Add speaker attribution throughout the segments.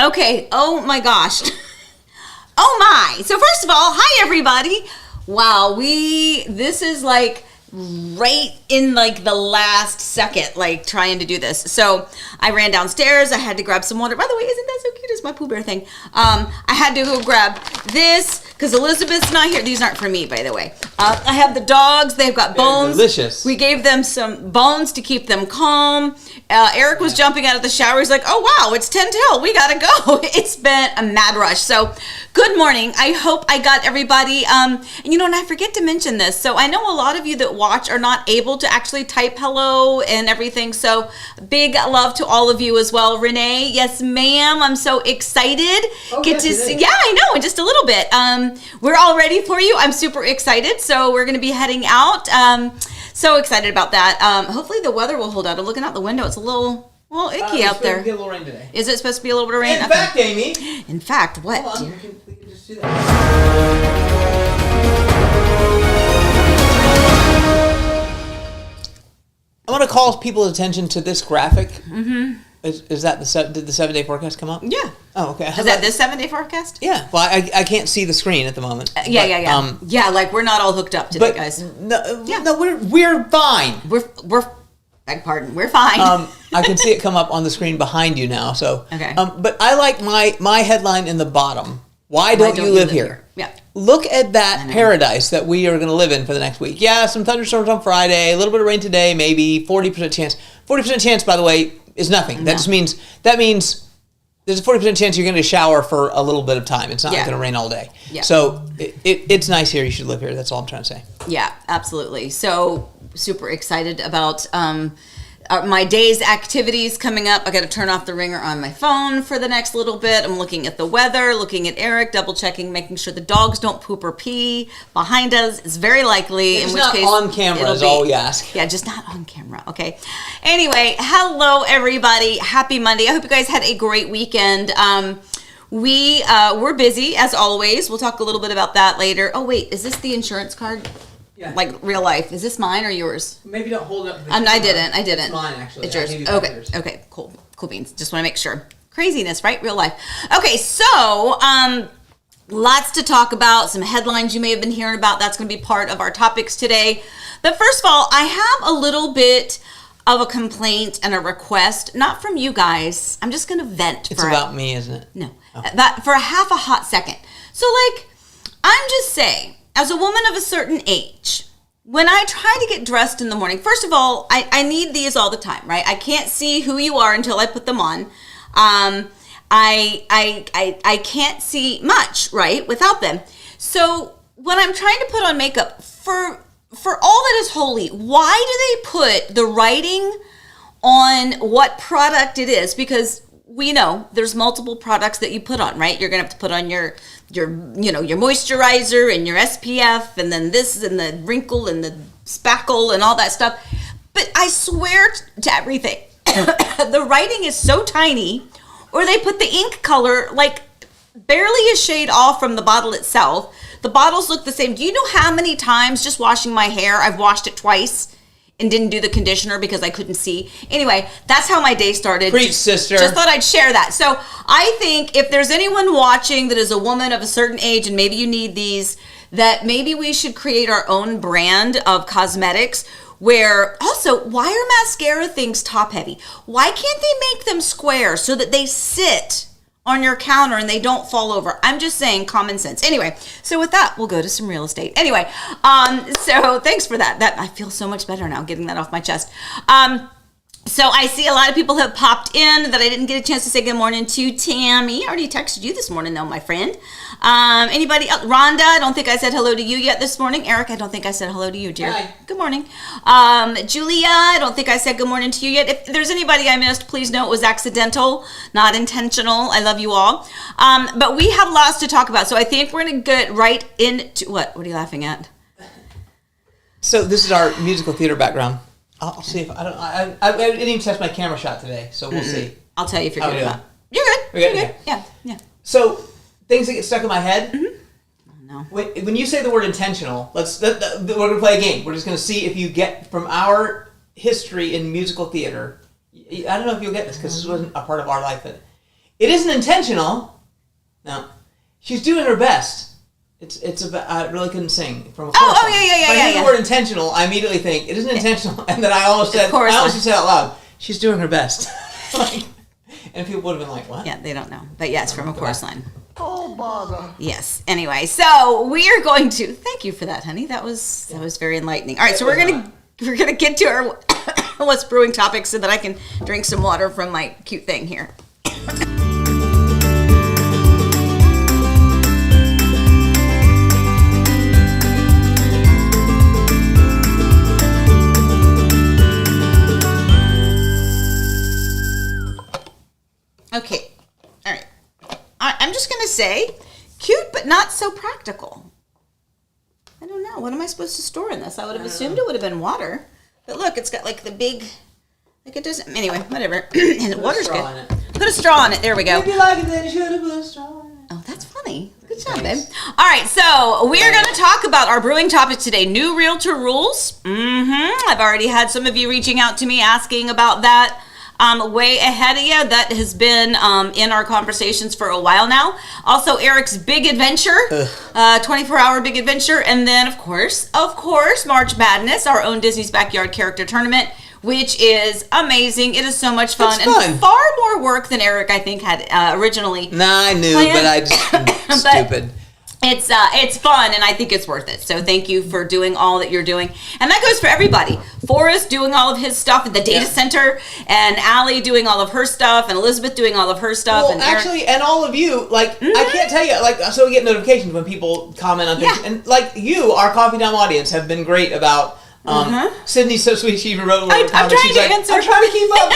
Speaker 1: Okay. Oh my gosh. Oh my. So first of all, hi everybody. Wow, this is like right in like the last second, like trying to do this. So I ran downstairs. I had to grab some water. By the way, isn't that so cute? It's my Pooh Bear thing. I had to go grab this because Elizabeth's not here. These aren't for me, by the way. I have the dogs. They've got bones.
Speaker 2: Delicious.
Speaker 1: We gave them some bones to keep them calm. Eric was jumping out of the shower. He's like, oh, wow, it's 10 till. We got to go. It's been a mad rush. So good morning. I hope I got everybody. And I forget to mention this. So I know a lot of you that watch are not able to actually type hello and everything. So big love to all of you as well. Renee, yes, ma'am. I'm so excited. Yeah, I know, in just a little bit. We're all ready for you. I'm super excited. So we're going to be heading out. So excited about that. Hopefully the weather will hold out. I'm looking out the window. It's a little icky out there.
Speaker 2: It's supposed to get a little rain today.
Speaker 1: Is it supposed to be a little bit of rain?
Speaker 2: In fact, Amy.
Speaker 1: In fact, what?
Speaker 2: Hold on. We can just do that. I want to call people's attention to this graphic. Mm-hmm. Is that did the 7-day forecast come up?
Speaker 1: Yeah.
Speaker 2: Oh, okay.
Speaker 1: Is that this 7-day forecast?
Speaker 2: Yeah. Well, I can't see the screen at the moment.
Speaker 1: Yeah. Yeah, like we're not all hooked up today, guys.
Speaker 2: No, we're fine.
Speaker 1: We're beg pardon. We're fine.
Speaker 2: I can see it come up on the screen behind you now. So
Speaker 1: okay.
Speaker 2: But I like my headline in the bottom. Why don't you live here?
Speaker 1: Yeah.
Speaker 2: Look at that paradise that we are going to live in for the next week. Yeah, some thunderstorms on Friday, a little bit of rain today, maybe 40% chance. 40% chance, by the way, is nothing. That just means there's a 40% chance you're going to shower for a little bit of time. It's not going to rain all day.
Speaker 1: Yeah.
Speaker 2: So it's nice here. You should live here. That's all I'm trying to say.
Speaker 1: Yeah, absolutely. So super excited about my day's activities coming up. I got to turn off the ringer on my phone for the next little bit. I'm looking at the weather, looking at Eric, double checking, making sure the dogs don't poop or pee behind us. It's very likely.
Speaker 2: It's
Speaker 1: in which
Speaker 2: not
Speaker 1: case
Speaker 2: on camera is all we ask.
Speaker 1: Yeah, just not on camera. Okay. Anyway, hello everybody. Happy Monday. I hope you guys had a great weekend. We're busy as always. We'll talk a little bit about that later. Oh wait, is this the insurance card?
Speaker 2: Yeah.
Speaker 1: Like real life. Is this mine or yours?
Speaker 2: Maybe don't hold it up.
Speaker 1: I didn't.
Speaker 2: It's mine, actually.
Speaker 1: It's yours. Okay. Cool beans. Just want to make sure. Craziness, right? Real life. Okay, so lots to talk about. Some headlines you may have been hearing about. That's going to be part of our topics today. But first of all, I have a little bit of a complaint and a request, not from you guys. I'm just going to vent.
Speaker 2: It's about me, isn't it?
Speaker 1: No. That for a hot second. So I'm just saying, as a woman of a certain age, when I try to get dressed in the morning, first of all, I need these all the time, right? I can't see who you are until I put them on. I can't see much, right, without them. So when I'm trying to put on makeup, for all that is holy, why do they put the writing on what product it is? Because we know there's multiple products that you put on, right? You're gonna have to put on your moisturizer and your SPF, and then this and the wrinkle and the spackle and all that stuff. But I swear to everything, the writing is so tiny, or they put the ink color like barely a shade off from the bottle itself. The bottles look the same. Do you know how many times just washing my hair, I've washed it twice and didn't do the conditioner because I couldn't see? Anyway, that's how my day started.
Speaker 2: Preach, sister.
Speaker 1: Just thought I'd share that. So I think if there's anyone watching that is a woman of a certain age and maybe you need these, that maybe we should create our own brand of cosmetics where also, why are mascara things top heavy? Why can't they make them square so that they sit on your counter and they don't fall over? I'm just saying, common sense. Anyway, so with that, we'll go to some real estate. Anyway, so thanks for that. I feel so much better now getting that off my chest. So I see a lot of people have popped in that I didn't get a chance to say good morning to. Tammy, I already texted you this morning though, my friend. Anybody else? Rhonda, I don't think I said hello to you yet this morning. Eric, I don't think I said hello to you, dear.
Speaker 2: Hi.
Speaker 1: Good morning. Julia, I don't think I said good morning to you yet. If there's anybody I missed, please know it was accidental, not intentional. I love you all. But we have lots to talk about. So I think we're going to get right into, what are you laughing at?
Speaker 2: So this is our musical theater background. I'll see if I didn't even test my camera shot today, so we'll see.
Speaker 1: I'll tell you if you're
Speaker 2: How
Speaker 1: good
Speaker 2: we
Speaker 1: or
Speaker 2: doing?
Speaker 1: not. You're good.
Speaker 2: We're good?
Speaker 1: You're
Speaker 2: Okay.
Speaker 1: Yeah.
Speaker 2: So things that get stuck in my head.
Speaker 1: Oh, no.
Speaker 2: When you say the word intentional, we're gonna play a game. We're just gonna see if you get from our history in musical theater. I don't know if you'll get this because this wasn't a part of our life. But It isn't intentional. No, she's doing her best. It's about, I really couldn't sing from a chorus
Speaker 1: Oh,
Speaker 2: line.
Speaker 1: yeah.
Speaker 2: If I hear the word intentional, I immediately think it isn't intentional, and then I almost said out loud, she's doing her best. And people would have been like, what?
Speaker 1: Yeah, they don't know. But yes, from a chorus line.
Speaker 3: Oh, bother.
Speaker 1: Yes. Anyway, so we are going to thank you for that, honey. That was very enlightening. All right, so we're gonna get to our what's brewing topic so that I can drink some water from my cute thing here. Okay. All right. I'm just going to say cute, but not so practical. I don't know. What am I supposed to store in this? I would have assumed it would have been water. But look, it's got like the big, like it doesn't, anyway, whatever. And the water's good. Put a straw in it. There we go.
Speaker 2: If you like it, then you should have put a straw in it.
Speaker 1: Oh, that's funny. Good job, babe. All right, so we are going to talk about our brewing topic today, new realtor rules. I've already had some of you reaching out to me asking about that. Way ahead of you. That has been in our conversations for a while now. Also, Eric's big adventure, 24-hour big adventure. And then, of course, March Madness, our own Disney's Backyard Character Tournament, which is amazing. It is so much fun.
Speaker 2: It's fun.
Speaker 1: And far more work than Eric, I think, had originally
Speaker 2: Nah, I knew,
Speaker 1: planned.
Speaker 2: but I just stupid.
Speaker 1: It's fun, and I think it's worth it. So thank you for doing all that you're doing. And that goes for everybody. Forrest doing all of his stuff at the data center, and Allie doing all of her stuff, and Elizabeth doing all of her stuff.
Speaker 2: Well,
Speaker 1: and
Speaker 2: actually, and all of you, like, I can't tell you, like, so we get notifications when people comment on things.
Speaker 1: Yeah.
Speaker 2: And, like, you, our Coffee Time audience, have been great about, Sydney's so sweet, she even wrote a little comment.
Speaker 1: trying
Speaker 2: She's
Speaker 1: to
Speaker 2: like,
Speaker 1: answer.
Speaker 2: I'm trying to keep up.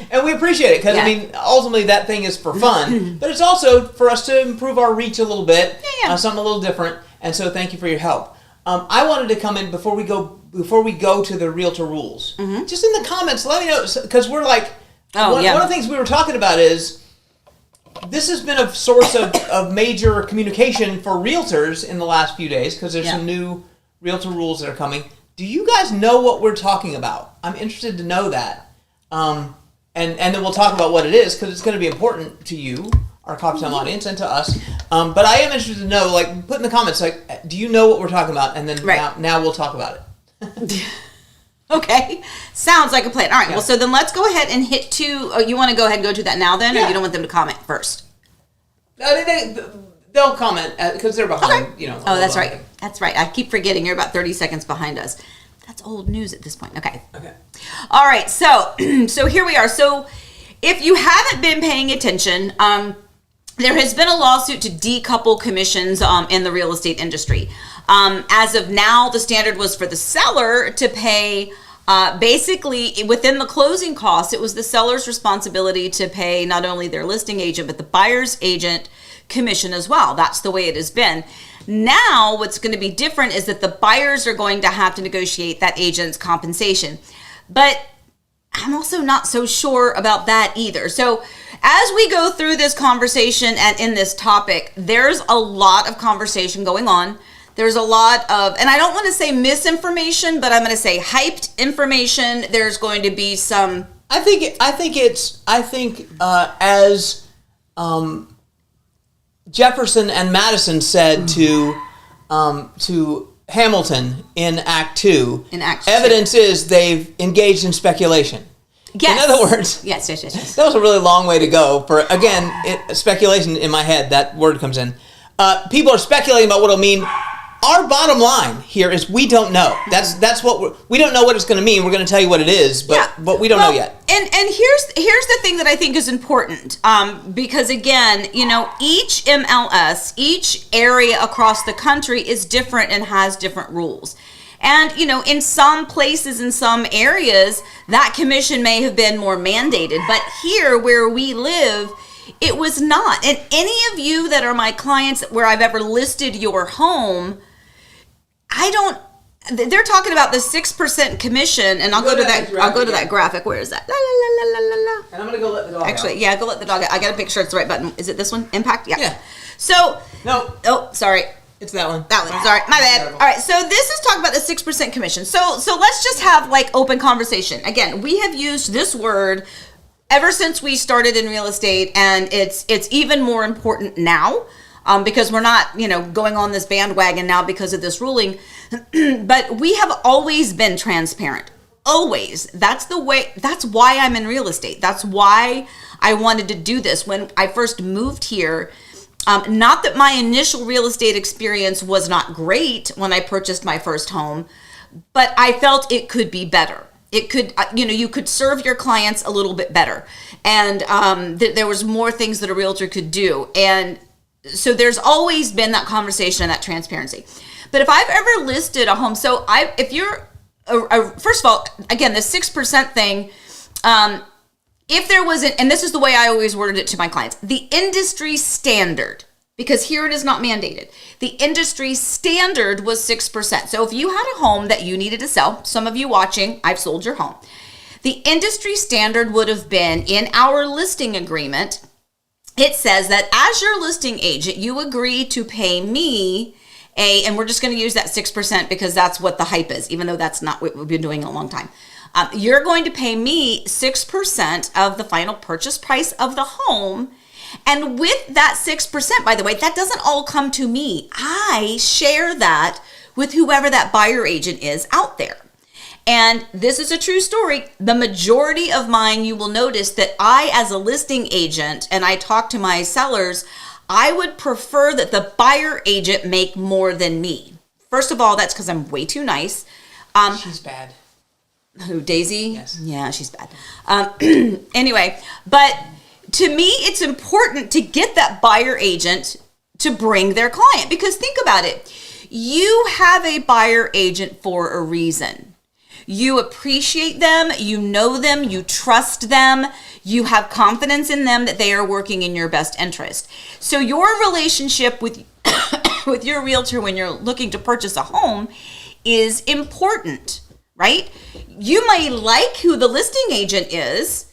Speaker 2: And we appreciate it, because,
Speaker 1: Yeah.
Speaker 2: I mean, ultimately that thing is for fun, but it's also for us to improve our reach a little bit, something a little different. And so thank you for your help. I wanted to come in before we go to the realtor rules. Just in the comments, let me know, because we're like, one of the things we were talking about is this has been a source of major communication for realtors in the last few days, because there's some new realtor rules that are coming. Do you guys know what we're talking about? I'm interested to know that. And then we'll talk about what it is, because it's going to be important to you, our Coffee Time audience, and to us. But I am interested to know, like, put in the comments, like, do you know what we're talking about? And then now we'll talk about it.
Speaker 1: Okay. Sounds like a plan. All right. Well, so then let's go ahead and hit two. Oh, you want to go ahead and go to that now then, or you don't want them to comment first?
Speaker 2: They'll comment, because they're behind, you know.
Speaker 1: Oh, that's right. That's right. I keep forgetting you're about 30 seconds behind us. That's old news at this point. Okay. All right. So, so here we are. So if you haven't been paying attention, there has been a lawsuit to decouple commissions in the real estate industry. As of now, the standard was for the seller to pay basically within the closing costs. It was the seller's responsibility to pay not only their listing agent, but the buyer's agent commission as well. That's the way it has been. Now, what's going to be different is that the buyers are going to have to negotiate that agent's compensation. But I'm also not so sure about that either. So as we go through this conversation and in this topic, there's a lot of conversation going on. There's a lot of, and I don't want to say misinformation, but I'm going to say hyped information. There's going to be some.
Speaker 2: I think as Jefferson and Madison said to Hamilton in Act 2, evidence is they've engaged in speculation.
Speaker 1: Yes.
Speaker 2: In other words,
Speaker 1: yes.
Speaker 2: That was a really long way to go for, again, speculation in my head, that word comes in. People are speculating about what it'll mean. Our bottom line here is we don't know. That's what we don't know what it's going to mean. We're going to tell you what it is, but we don't know yet.
Speaker 1: And here's the thing that I think is important, because again, you know, each MLS, each area across the country is different and has different rules. And, you know, in some places, in some areas, that commission may have been more mandated. But here where we live, it was not. And any of you that are my clients where I've ever listed your home, they're talking about the 6% commission, and I'll go to that graphic. Where is that? La, la, la, la, la, la.
Speaker 2: And I'm going to go let the dog out.
Speaker 1: Actually, yeah, go let the dog out. I got to make sure it's the right button. Is it this one? Impact?
Speaker 2: Yeah.
Speaker 1: So.
Speaker 2: No.
Speaker 1: Oh, sorry.
Speaker 2: It's that one.
Speaker 1: That one. Sorry, my bad. All right, so this is talking about the 6% commission. So let's just have like open conversation. Again, we have used this word ever since we started in real estate, and it's even more important now, because we're not, going on this bandwagon now because of this ruling, but we have always been transparent. Always. That's why I'm in real estate. That's why I wanted to do this. When I first moved here, not that my initial real estate experience was not great when I purchased my first home, but I felt it could be better. It could, you could serve your clients a little bit better. And there was more things that a realtor could do. And so there's always been that conversation and that transparency. But if I've ever listed a home, if you're, first of all, again, the 6% thing, if there was and this is the way I always worded it to my clients, the industry standard, because here it is not mandated, the industry standard was 6%. So if you had a home that you needed to sell, some of you watching, I've sold your home. The industry standard would have been, in our listing agreement, it says that as your listing agent, you agree to pay me and we're just going to use that 6% because that's what the hype is, even though that's not what we've been doing a long time. You're going to pay me 6% of the final purchase price of the home. And with that 6%, by the way, that doesn't all come to me. I share that with whoever that buyer agent is out there. And this is a true story. The majority of mine, you will notice that I, as a listing agent, and I talk to my sellers, I would prefer that the buyer agent make more than me. First of all, that's because I'm way too nice.
Speaker 2: She's bad.
Speaker 1: Who, Daisy?
Speaker 2: Yes.
Speaker 1: Yeah, she's bad. Anyway, but to me, it's important to get that buyer agent to bring their client, because think about it. You have a buyer agent for a reason. You appreciate them, you know them, you trust them, you have confidence in them that they are working in your best interest. So your relationship with with your realtor when you're looking to purchase a home is important, right? You may like who the listing agent is,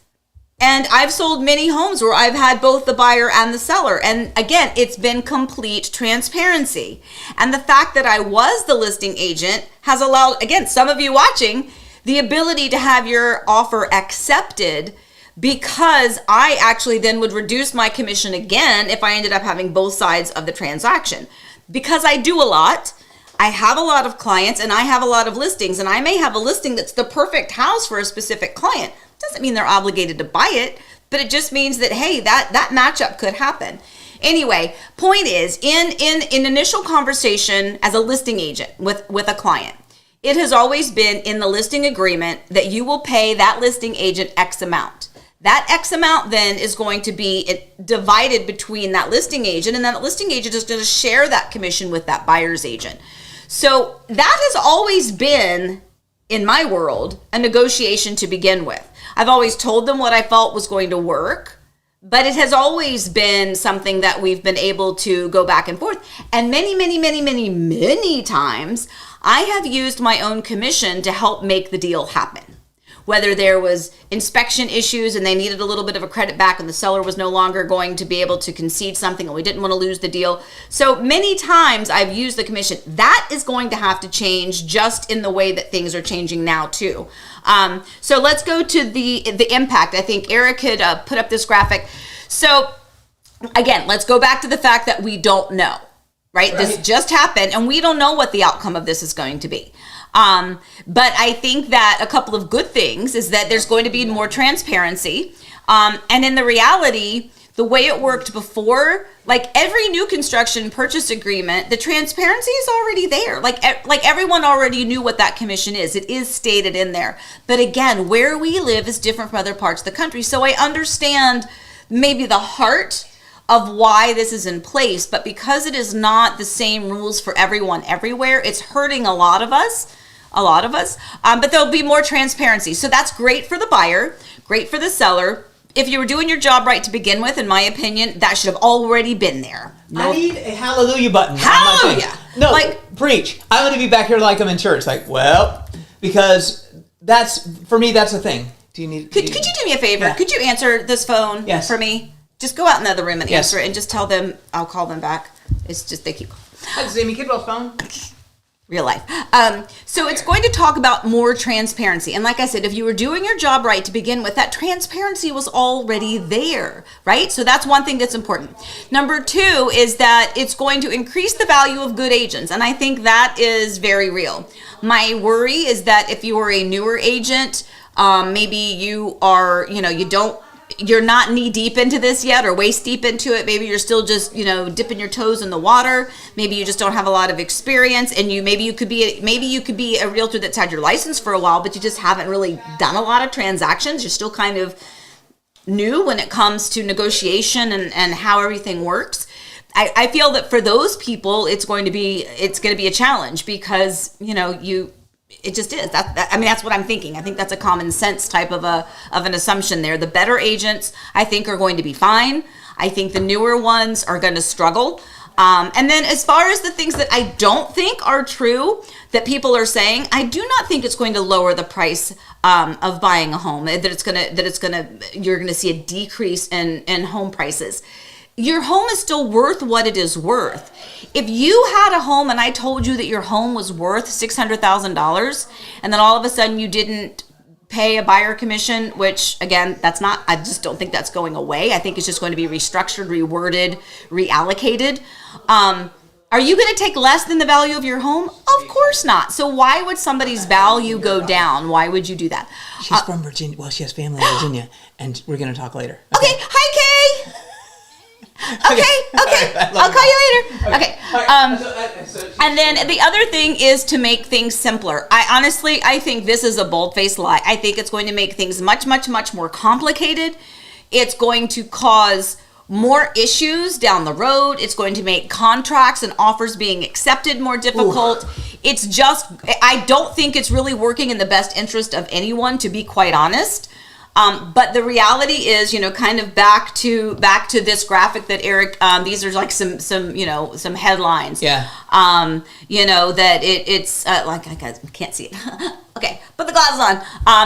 Speaker 1: and I've sold many homes where I've had both the buyer and the seller. And again, it's been complete transparency. And the fact that I was the listing agent has allowed, again, some of you watching, the ability to have your offer accepted, because I actually then would reduce my commission again if I ended up having both sides of the transaction. Because I do a lot, I have a lot of clients and I have a lot of listings, and I may have a listing that's the perfect house for a specific client. Doesn't mean they're obligated to buy it, but it just means that, hey, that matchup could happen. Anyway, point is, in initial conversation as a listing agent with a client, it has always been in the listing agreement that you will pay that listing agent X amount. That X amount then is going to be divided between that listing agent, and that listing agent is going to share that commission with that buyer's agent. So that has always been, in my world, a negotiation to begin with. I've always told them what I felt was going to work, but it has always been something that we've been able to go back and forth. And many, many, many, many, many times, I have used my own commission to help make the deal happen. Whether there was inspection issues and they needed a little bit of a credit back and the seller was no longer going to be able to concede something and we didn't want to lose the deal. So many times I've used the commission. That is going to have to change just in the way that things are changing now too. So let's go to the impact. I think Eric had put up this graphic. So again, let's go back to the fact that we don't know, right? This just happened and we don't know what the outcome of this is going to be. But I think that a couple of good things is that there's going to be more transparency. And in the reality, the way it worked before, like every new construction purchase agreement, the transparency is already there. Like everyone already knew what that commission is. It is stated in there. But again, where we live is different from other parts of the country. So I understand maybe the heart of why this is in place, but because it is not the same rules for everyone everywhere, it's hurting a lot of us. But there'll be more transparency. So that's great for the buyer, great for the seller. If you were doing your job right to begin with, in my opinion, that should have already been there.
Speaker 2: I need a hallelujah button.
Speaker 1: Hallelujah!
Speaker 2: No, preach. I'm going to be back here like I'm in church. Like, well, because for me, that's the thing.
Speaker 1: Could you do me a favor? Yeah. Could you answer this phone for me? Just go out in the other room and answer it and just tell them I'll call them back. It's just, they keep calling.
Speaker 2: That's Amy Kidwell's phone.
Speaker 1: real life. So it's going to talk about more transparency. And like I said, if you were doing your job right to begin with, that transparency was already there, right? So that's one thing that's important. Number two is that it's going to increase the value of good agents. And I think that is very real. My worry is that if you are a newer agent, maybe you are, you're not knee deep into this yet or waist deep into it. Maybe you're still just, dipping your toes in the water. Maybe you just don't have a lot of experience, and maybe you could be a realtor that's had your license for a while, but you just haven't really done a lot of transactions. You're still kind of new when it comes to negotiation and how everything works. I feel that for those people, it's going to be a challenge because, it just is. That's what I'm thinking. I think that's a common sense type of an assumption there. The better agents, I think, are going to be fine. I think the newer ones are going to struggle. And then as far as the things that I don't think are true that people are saying, I do not think it's going to lower the price of buying a home. You're going to see a decrease in home prices. Your home is still worth what it is worth. If you had a home and I told you that your home was worth $600,000 and then all of a sudden you didn't pay a buyer commission, which again, I just don't think that's going away. I think it's just going to be restructured, reworded, reallocated. Are you going to take less than the value of your home? Of course not. So why would somebody's value go down? Why would you do that?
Speaker 2: She's from Virginia. Well, she has family in Virginia, and we're going to talk later.
Speaker 1: Okay. Hi, Kay. Okay. I'll call you later. Okay. And then the other thing is to make things simpler. I think this is a bold-faced lie. I think it's going to make things much, much, much more complicated. It's going to cause more issues down the road. It's going to make contracts and offers being accepted more difficult. Ooh. I don't think it's really working in the best interest of anyone, to be quite honest. But the reality is, kind of back to this graphic that Eric, these are like some headlines.
Speaker 2: Yeah.
Speaker 1: That it's like I can't see it. Okay, put the glasses on.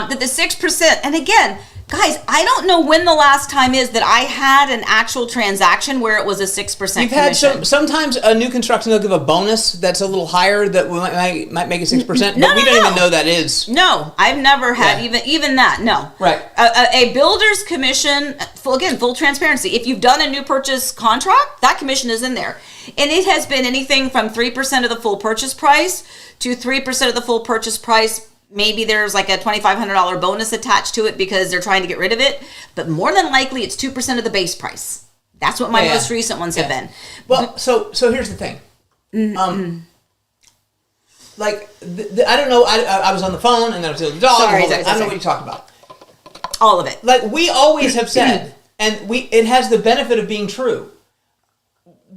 Speaker 1: That the 6%, and again, guys, I don't know when the last time is that I had an actual transaction where it was a 6% commission.
Speaker 2: You've had sometimes a new construction, they'll give a bonus that's a little higher that might make it 6%, but we don't even know that is.
Speaker 1: No, I've never had even that, no.
Speaker 2: Right.
Speaker 1: A builder's commission, full transparency, if you've done a new purchase contract, that commission is in there. And it has been anything from 3% of the full purchase price to 3% of the full purchase price. Maybe there's like a $2,500 bonus attached to it because they're trying to get rid of it. But more than likely, it's 2% of the base price. That's what my most recent ones have been.
Speaker 2: Well, so here's the thing. Mm-hmm. I don't know. I was on the phone and I was dealing with the dog. I don't know what you're talking about.
Speaker 1: All of it.
Speaker 2: Like we always have said, and it has the benefit of being true.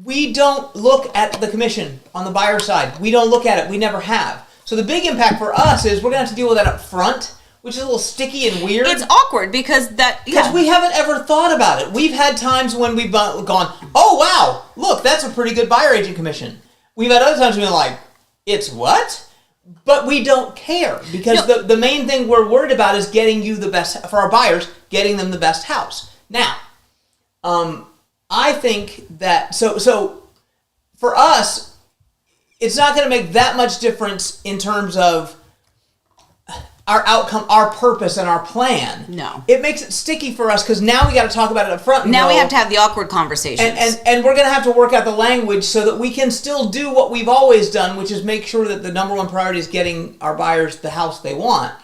Speaker 2: We don't look at the commission on the buyer side. We don't look at it. We never have. So the big impact for us is we're going to have to deal with that up front, which is a little sticky and weird.
Speaker 1: It's awkward because
Speaker 2: we haven't ever thought about it. We've had times when we've gone, oh, wow, look, that's a pretty good buyer agent commission. We've had other times when we're like, it's what? But we don't care because the main thing we're worried about is getting you the best, for our buyers, getting them the best house. Now, I think that, so for us, it's not going to make that much difference in terms of our outcome, our purpose, and our plan.
Speaker 1: No.
Speaker 2: It makes it sticky for us because now we got to talk about it up front.
Speaker 1: Now we have to have the awkward conversations.
Speaker 2: And we're going to have to work out the language so that we can still do what we've always done, which is make sure that the number one priority is getting our buyers the house they want.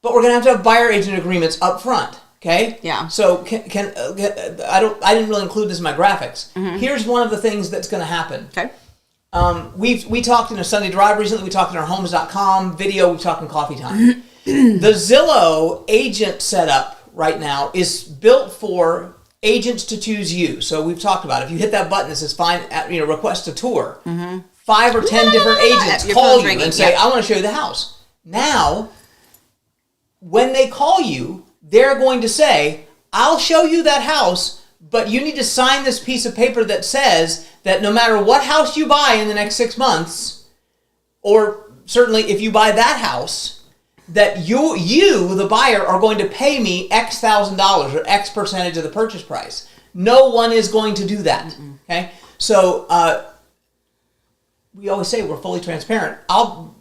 Speaker 2: But we're going to have buyer agent agreements up front. Okay.
Speaker 1: Yeah.
Speaker 2: So I didn't really include this in my graphics. Mm-hmm. Here's one of the things that's going to happen.
Speaker 1: Okay.
Speaker 2: We talked in a Sunday Drive recently. We talked in our homes.com video. We talked in Coffee Time. The Zillow agent setup right now is built for agents to choose you. So we've talked about it. If you hit that button that says request a tour, 5 or 10 different agents call you and say, I want to show you the house. Now, when they call you, they're going to say, I'll show you that house, but you need to sign this piece of paper that says that no matter what house you buy in the next 6 months, or certainly if you buy that house, that you, the buyer, are going to pay me X thousand dollars or X percentage of the purchase price. No one is going to do that. Okay? So we always say we're fully transparent. I'll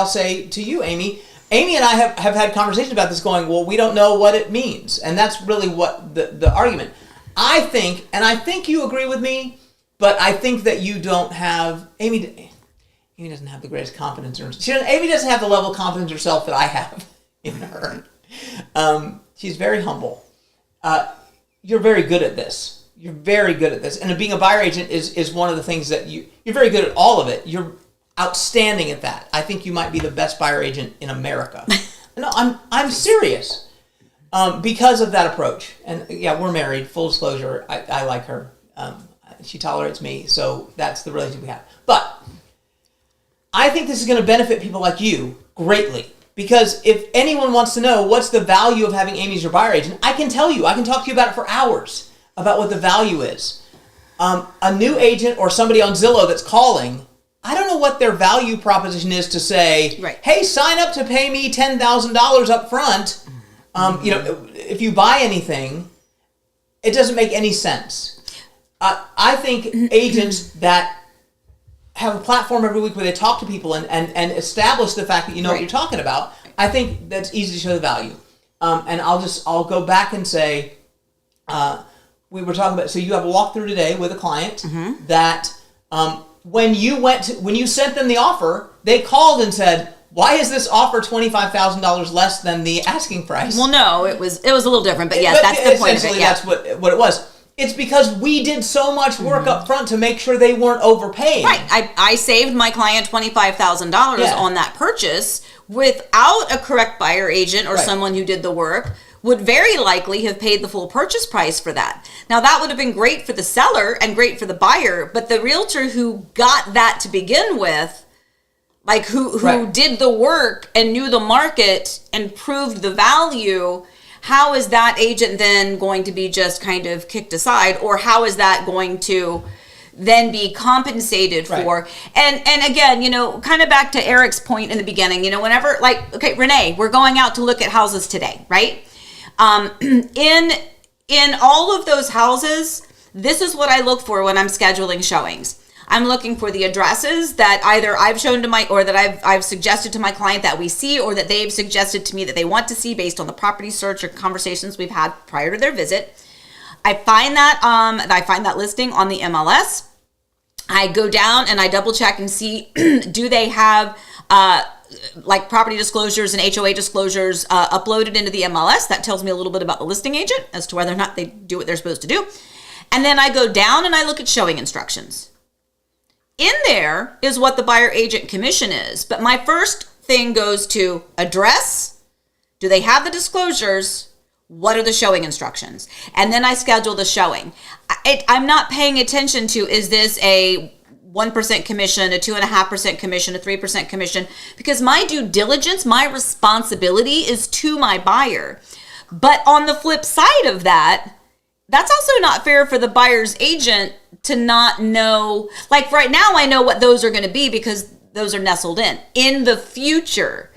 Speaker 2: say to you, Amy and I have had conversations about this going, well, we don't know what it means. And that's really what the argument. I think you agree with me, but I think that you don't have, Amy doesn't have the greatest confidence in herself. Amy doesn't have the level of confidence in herself that I have in her. She's very humble. You're very good at this. You're very good at this. And being a buyer agent is one of the things that you're very good at all of it. You're outstanding at that. I think you might be the best buyer agent in America. No, I'm serious. Because of that approach. And yeah, we're married, full disclosure. I like her. She tolerates me, so that's the relationship we have. But I think this is going to benefit people like you greatly. Because if anyone wants to know what's the value of having Amy as your buyer agent, I can tell you. I can talk to you about it for hours, about what the value is. A new agent or somebody on Zillow that's calling, I don't know what their value proposition is to say,
Speaker 1: right, hey,
Speaker 2: sign up to pay me $10,000 up front. If you buy anything, it doesn't make any sense. I think agents that have a platform every week where they talk to people and establish the fact that you know what you're talking about, I think that's easy to show the value. And I'll go back and say, we were talking about, so you have a walkthrough today with a client that when you sent them the offer, they called and said, why is this offer $25,000 less than the asking price?
Speaker 1: Well, no, it was a little different, but yes, that's the point of it. Yeah.
Speaker 2: That's what it was. It's because we did so much work up front to make sure they weren't overpaying.
Speaker 1: Right. I saved my client $25,000 on that purchase without a correct buyer agent or someone who did the work would very likely have paid the full purchase price for that. Now, that would have been great for the seller and great for the buyer, but the realtor who got that to begin with, like who did the work and knew the market and proved the value, how is that agent then going to be just kind of kicked aside, or how is that going to then be compensated for? And again, kind of back to Eric's point in the beginning, whenever, like, okay, Renee, we're going out to look at houses today, right? In all of those houses, this is what I look for when I'm scheduling showings. I'm looking for the addresses that either I've shown to or that I've suggested to my client that we see, or that they've suggested to me that they want to see based on the property search or conversations we've had prior to their visit. I find that listing on the MLS. I go down and I double check and see, do they have like property disclosures and HOA disclosures uploaded into the MLS? That tells me a little bit about the listing agent as to whether or not they do what they're supposed to do. And then I go down and I look at showing instructions. In there is what the buyer agent commission is. But my first thing goes to address. Do they have the disclosures? What are the showing instructions? And then I schedule the showing. I'm not paying attention to, is this a 1% commission, a 2.5% commission, a 3% commission? Because my due diligence, my responsibility is to my buyer. But on the flip side of that, that's also not fair for the buyer's agent to not know. Like right now, I know what those are going to be because those are nestled in. In the future,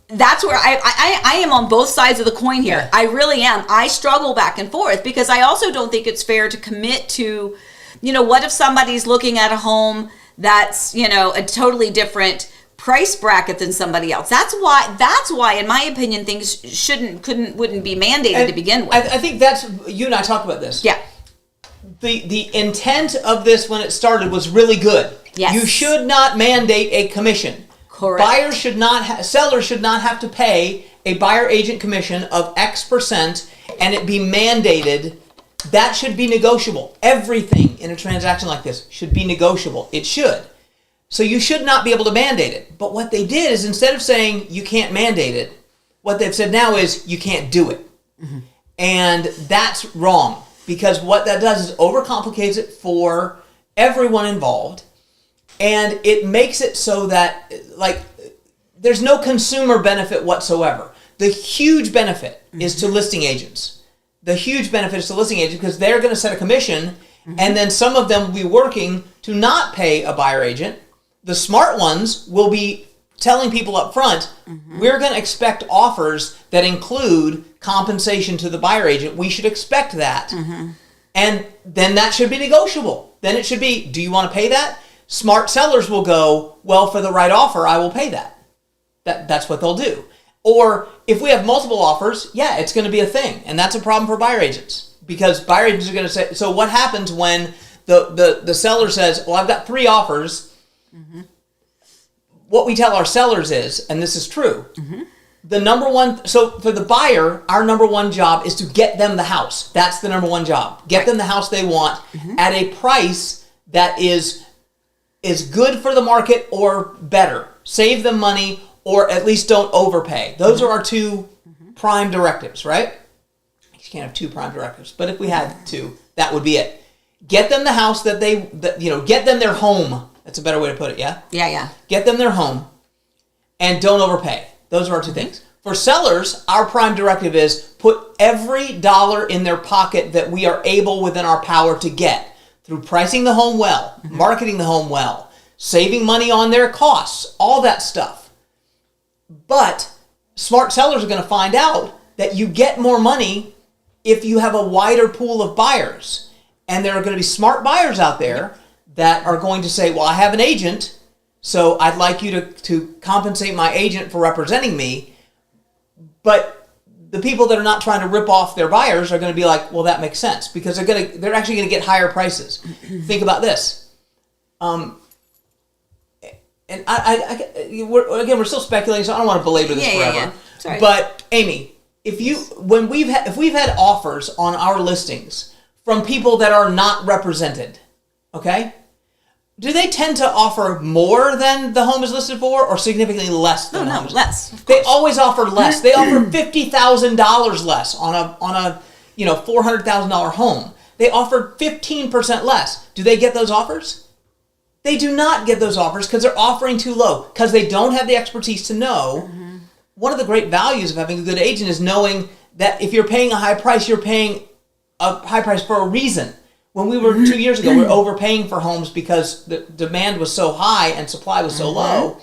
Speaker 1: that's where I am on both sides of the coin here. Yeah. I really am. I struggle back and forth because I also don't think it's fair to commit to, what if somebody's looking at a home that's, a totally different price bracket than somebody else. That's why, in my opinion, things wouldn't be mandated to begin with.
Speaker 2: I think that's, you and I talked about this.
Speaker 1: Yeah.
Speaker 2: The intent of this when it started was really good.
Speaker 1: Yes.
Speaker 2: You should not mandate a commission.
Speaker 1: Correct.
Speaker 2: Sellers should not have to pay a buyer agent commission of X% and it be mandated. That should be negotiable. Everything in a transaction like this should be negotiable. It should. So you should not be able to mandate it. But what they did is, instead of saying you can't mandate it, what they've said now is you can't do it. Mm-hmm. And that's wrong, because what that does is overcomplicates it for everyone involved, and it makes it so that, like, there's no consumer benefit whatsoever. The huge benefit is to listing agents. The huge benefit is to listing agents because they're going to set a commission, and then some of them will be working to not pay a buyer agent. The smart ones will be telling people up front, we're going to expect offers that include compensation to the buyer agent. We should expect that. And then that should be negotiable. Then it should be, do you want to pay that? Smart sellers will go, well, for the right offer, I will pay that. That's what they'll do. Or if we have multiple offers, yeah, it's going to be a thing. And that's a problem for buyer agents, because buyer agents are going to say, so what happens when the seller says, well, I've got 3 offers. Mm-hmm. What we tell our sellers is, and this is true, the number one, so for the buyer, our number one job is to get them the house. That's the number one job. Get them the house they want at a price that is good for the market or better. Save them money, or at least don't overpay. Those are our 2 prime directives, right? You can't have 2 prime directives, but if we had 2, that would be it. Get them the house that get them their home. That's a better way to put it, yeah?
Speaker 1: Yeah.
Speaker 2: Get them their home, and don't overpay. Those are our 2 things. For sellers, our prime directive is put every dollar in their pocket that we are able within our power to get through pricing the home well, marketing the home well, saving money on their costs, all that stuff. But smart sellers are going to find out that you get more money if you have a wider pool of buyers. And there are going to be smart buyers out there that are going to say, well, I have an agent, so I'd like you to compensate my agent for representing me. But the people that are not trying to rip off their buyers are going to be like, well, that makes sense, because they're actually going to get higher prices. Think about this. And we're still speculating, so I don't want to belabor this forever.
Speaker 1: Yeah. Sorry.
Speaker 2: But Amy, if we've had offers on our listings from people that are not represented, okay? Do they tend to offer more than the home is listed for, or significantly less than the home is
Speaker 1: less.
Speaker 2: They always offer less. They offer $50,000 less on a $400,000 home. They offer 15% less. Do they get those offers? They do not get those offers because they're offering too low, because they don't have the expertise to know. One of the great values of having a good agent is knowing that if you're paying a high price, you're paying a high price for a reason. When we were 2 years ago, we were overpaying for homes because the demand was so high and supply was so low.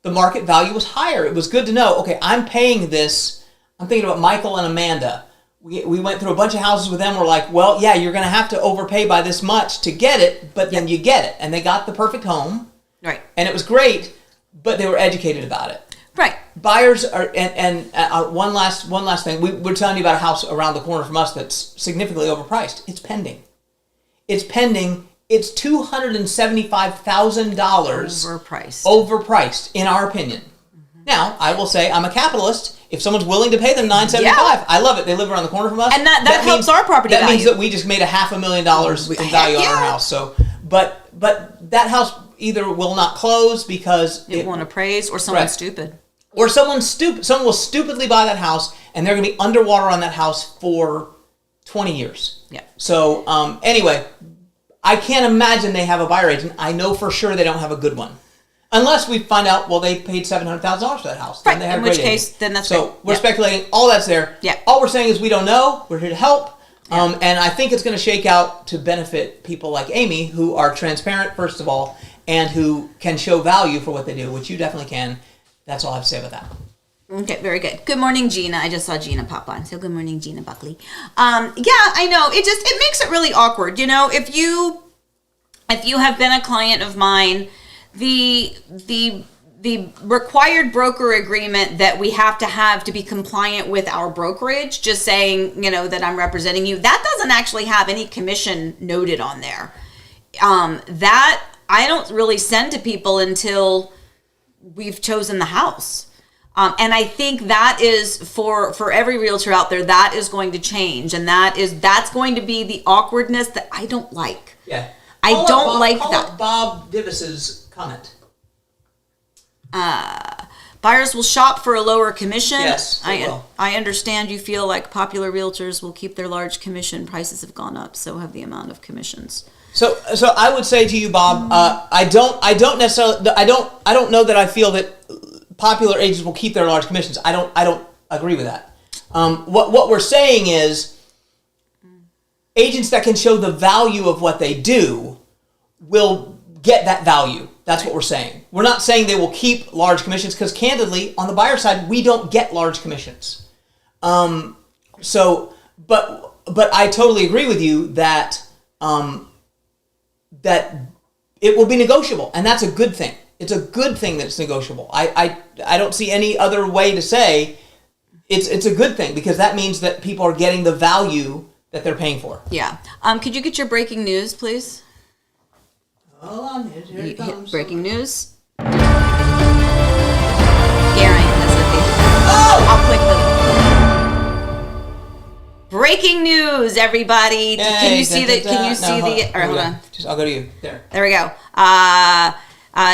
Speaker 2: The market value was higher. It was good to know, okay, I'm paying this. I'm thinking about Michael and Amanda. We went through a bunch of houses with them. We're like, well, yeah, you're going to have to overpay by this much to get it, but then you get it. And they got the perfect home.
Speaker 1: Right.
Speaker 2: And it was great, but they were educated about it.
Speaker 1: Right.
Speaker 2: Buyers are, and one last thing. We're telling you about a house around the corner from us that's significantly overpriced. It's pending. It's $275,000 overpriced, in our opinion. Now, I will say, I'm a capitalist. If someone's willing to pay them $975, I love it. They live around the corner from us,
Speaker 1: and that helps our property value.
Speaker 2: That means that we just made $500,000 in value on our house. So, but that house either will not close because
Speaker 1: it won't appraise, or someone's stupid.
Speaker 2: Or someone will stupidly buy that house, and they're going to be underwater on that house for 20 years.
Speaker 1: Yeah.
Speaker 2: So anyway, I can't imagine they have a buyer agent. I know for sure they don't have a good one. Unless we find out, well, they paid $700,000 for that house.
Speaker 1: Right,
Speaker 2: Then they have
Speaker 1: in
Speaker 2: a
Speaker 1: which
Speaker 2: great
Speaker 1: case,
Speaker 2: agent.
Speaker 1: then that's
Speaker 2: So
Speaker 1: great.
Speaker 2: we're speculating. All that's there.
Speaker 1: Yeah.
Speaker 2: All we're saying is we don't know. We're here to help.
Speaker 1: Yeah.
Speaker 2: And I think it's going to shake out to benefit people like Amy, who are transparent, first of all, and who can show value for what they do, which you definitely can. That's all I have to say about that.
Speaker 1: Okay, very good. Good morning, Gina. I just saw Gina pop on. So good morning, Gina Buckley. Yeah, I know. It makes it really awkward. You know, if you have been a client of mine, the required broker agreement that we have to be compliant with our brokerage, just saying, that I'm representing you, that doesn't actually have any commission noted on there. That I don't really send to people until we've chosen the house. And I think that is for every realtor out there, that is going to change. And that's going to be the awkwardness that I don't like.
Speaker 2: Yeah.
Speaker 1: I don't like
Speaker 2: call
Speaker 1: that.
Speaker 2: up Bob Divis's comment.
Speaker 1: Buyers will shop for a lower commission.
Speaker 2: Yes, they will.
Speaker 1: I understand you feel like popular realtors will keep their large commission. Prices have gone up, so have the amount of commissions.
Speaker 2: So I would say to you, Bob, I don't know that I feel that popular agents will keep their large commissions. I don't agree with that. What we're saying is agents that can show the value of what they do will get that value. That's what we're saying. We're not saying they will keep large commissions, because candidly, on the buyer side, we don't get large commissions. But I totally agree with you that that it will be negotiable, and that's a good thing. It's a good thing that it's negotiable. I don't see any other way to say it's a good thing, because that means that people are getting the value that they're paying for.
Speaker 1: Yeah. Could you get your breaking news, please?
Speaker 2: Hold on, here it comes.
Speaker 1: Hit breaking news. Geraint has a big.
Speaker 2: Oh!
Speaker 1: I'll click the. Breaking news, everybody! Can you see the? Can you see the? All right, hold on.
Speaker 2: I'll go to you. There
Speaker 1: we go.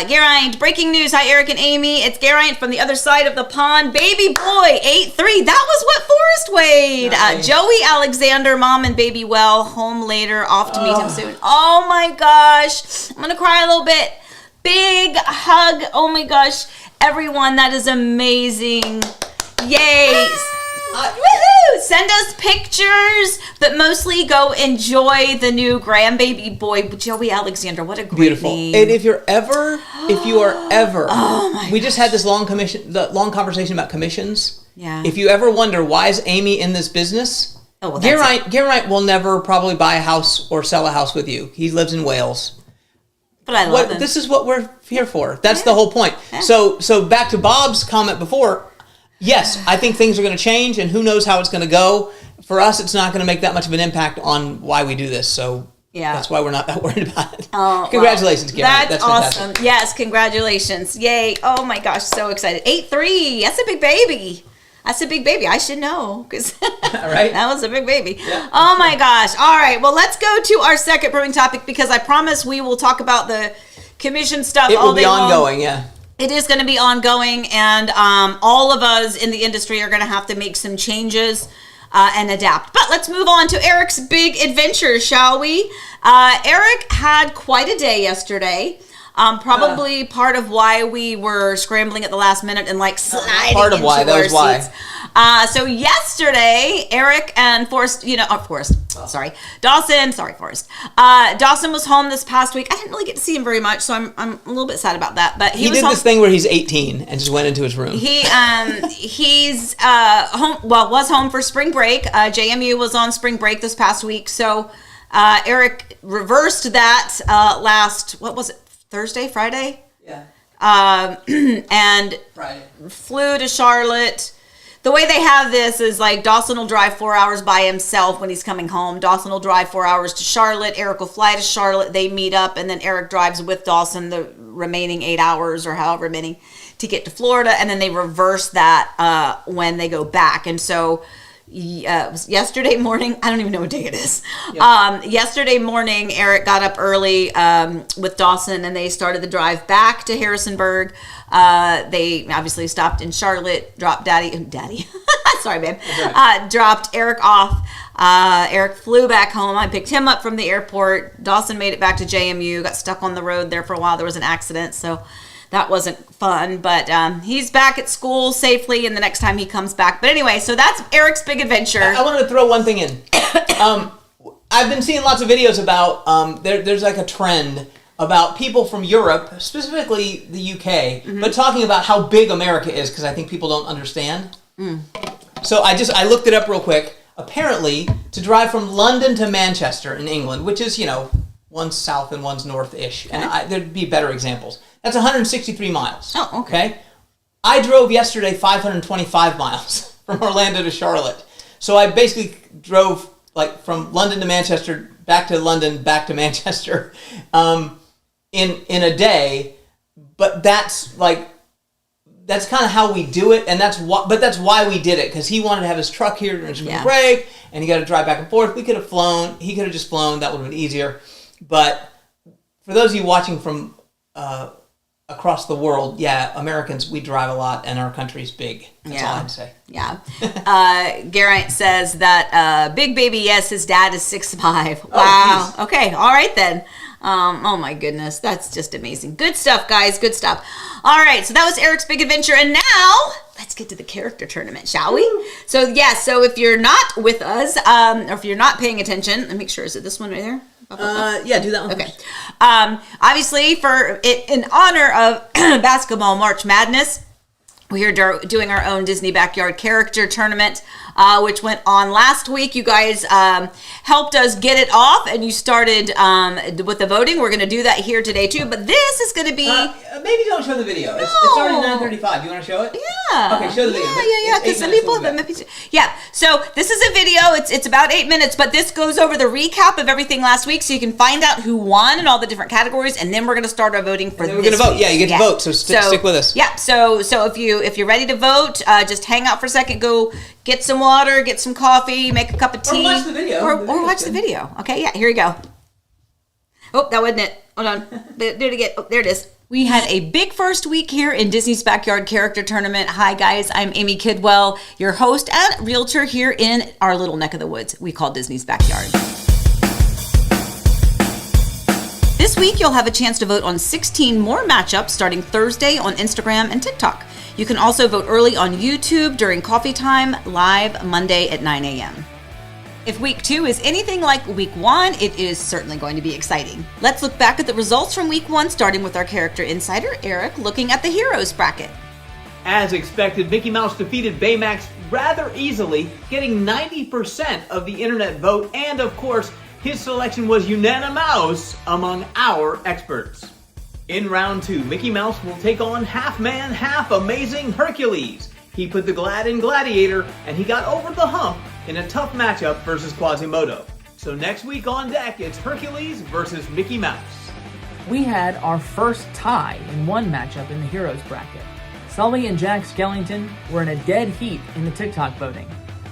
Speaker 1: Geraint, breaking news. Hi, Eric and Amy. It's Geraint from the other side of the pond. Baby boy, 8'3". That was what Forrest weighed.
Speaker 2: Nice.
Speaker 1: Joey Alexander, mom and baby well, home later, off to meet him soon. Oh my gosh. I'm going to cry a little bit. Big hug. Oh my gosh. Everyone, that is amazing. Yay. Woohoo! Send us pictures, but mostly go enjoy the new grandbaby boy, Joey Alexander. What a great
Speaker 2: Beautiful.
Speaker 1: name.
Speaker 2: And if you are ever, we just had this long conversation about commissions.
Speaker 1: Yeah.
Speaker 2: If you ever wonder, why is Amy in this business?
Speaker 1: Oh, well, that's
Speaker 2: Geraint will never probably buy a house or sell a house with you. He lives in Wales.
Speaker 1: But I love him.
Speaker 2: This is what we're here for. That's the whole point.
Speaker 1: Yeah.
Speaker 2: So back to Bob's comment before. Yes, I think things are going to change, and who knows how it's going to go. For us, it's not going to make that much of an impact on why we do this. So that's why we're not that worried about it.
Speaker 1: Oh,
Speaker 2: congratulations, Geraint.
Speaker 1: That's
Speaker 2: fantastic.
Speaker 1: awesome. Yes, congratulations. Yay. Oh my gosh, so excited. 8'3". That's a big baby. That's a big baby. I should know, because
Speaker 2: right?
Speaker 1: That was a big baby.
Speaker 2: Yeah.
Speaker 1: Oh my gosh. All right. Well, let's go to our second brewing topic, because I promise we will talk about the commission stuff all day long.
Speaker 2: It will be ongoing, yeah.
Speaker 1: It is going to be ongoing, and all of us in the industry are going to have to make some changes and adapt. But let's move on to Eric's big adventure, shall we? Eric had quite a day yesterday. Probably part of why we were scrambling at the last minute and sliding
Speaker 2: part of
Speaker 1: into
Speaker 2: why. That
Speaker 1: our
Speaker 2: was why.
Speaker 1: seats. So yesterday, Eric and Forrest, Dawson was home this past week. I didn't really get to see him very much, so I'm a little bit sad about that. But he was
Speaker 2: did
Speaker 1: home.
Speaker 2: This thing where he's 18 and just went into his room.
Speaker 1: He's home. Well, was home for spring break. JMU was on spring break this past week, so Eric reversed that what was it? Friday?
Speaker 2: Yeah.
Speaker 1: And
Speaker 2: Friday.
Speaker 1: Flew to Charlotte. The way they have this is Dawson will drive 4 hours by himself when he's coming home. Dawson will drive 4 hours to Charlotte. Eric will fly to Charlotte. They meet up, and then Eric drives with Dawson the remaining 8 hours or however many to get to Florida, and then they reverse that when they go back. And so it was yesterday morning. I don't even know what day it is. Yep. Yesterday morning, Eric got up early with Dawson, and they started the drive back to Harrisonburg. They obviously stopped in Charlotte, dropped Daddy. Sorry, babe. Right. Dropped Eric off. Eric flew back home. I picked him up from the airport. Dawson made it back to JMU, got stuck on the road there for a while. There was an accident, so that wasn't fun, but he's back at school safely, and the next time he comes back. But anyway, so that's Eric's big adventure.
Speaker 2: I wanted to throw one thing in. I've been seeing lots of videos about, there's a trend about people from Europe, specifically the UK, but talking about how big America is, because I think people don't understand. So I looked it up real quick. Apparently, to drive from London to Manchester in England, which is, one's south and one's north-ish, okay. And there'd be better examples. That's 163 miles.
Speaker 1: Oh, okay.
Speaker 2: I drove yesterday 525 miles from Orlando to Charlotte. So I basically drove from London to Manchester, back to London, back to Manchester in a day. But that's kind of how we do it, and that's why we did it, because he wanted to have his truck here during spring break, and he got to drive back and forth. We could have flown. He could have just flown. That would have been easier. But for those of you watching from across the world, Americans, we drive a lot, and our country's big. That's all I'd say.
Speaker 1: Yeah. Geraint says that big baby, yes, his dad is 6'5". Wow.
Speaker 2: Oh,
Speaker 1: okay. All right, then. Oh, my goodness. That's just amazing. Good stuff, guys. Good stuff. All right. So that was Eric's big adventure. And now let's get to the character tournament, shall we? So, so if you're not with us, or if you're not paying attention, let me make sure. Is it this one right there?
Speaker 2: Do that one.
Speaker 1: Okay. Obviously, in honor of Basketball March Madness, we are doing our own Disney Backyard Character Tournament. which went on last week. You guys helped us get it off, and you started with the voting. We're going to do that here today too, but this is going to be...
Speaker 2: maybe don't show the video. It's already 9:35. You want to show it?
Speaker 1: Yeah.
Speaker 2: Okay, show the video.
Speaker 1: Yeah, because some people have been... Yeah, so this is a video. It's about 8 minutes, but this goes over the recap of everything last week, so you can find out who won in all the different categories, and then we're going to start our voting for this week.
Speaker 2: We're going to vote. Yeah, you get to vote, so stick with us.
Speaker 1: Yeah, so if you're ready to vote, just hang out for a second, go get some water, get some coffee, make a cup of tea.
Speaker 2: Or watch the video.
Speaker 1: Or watch the video. Okay, yeah, here you go. Oh, that wasn't it. Hold on. Do it again. Oh, there it is. We had a big first week here in Disney's Backyard Character Tournament. Hi, guys. I'm Amy Kidwell, your host and realtor here in our little neck of the woods we call Disney's Backyard. This week, you'll have a chance to vote on 16 more matchups starting Thursday on Instagram and TikTok. You can also vote early on YouTube during coffee time, live Monday at 9 a.m. If week 2 is anything like week 1, it is certainly going to be exciting. Let's look back at the results from week 1, starting with our character insider, Eric, looking at the Heroes bracket.
Speaker 3: As expected, Mickey Mouse defeated Baymax rather easily, getting 90% of the internet vote, and of course, his selection was unanimous among our experts. In round 2, Mickey Mouse will take on half-man, half-amazing Hercules. He put the Glad in Gladiator, and he got over the hump in a tough matchup versus Quasimodo. So next week on deck, it's Hercules versus Mickey Mouse.
Speaker 4: We had our first tie in one matchup in the Heroes bracket. Sully and Jack Skellington were in a dead heat in the TikTok voting.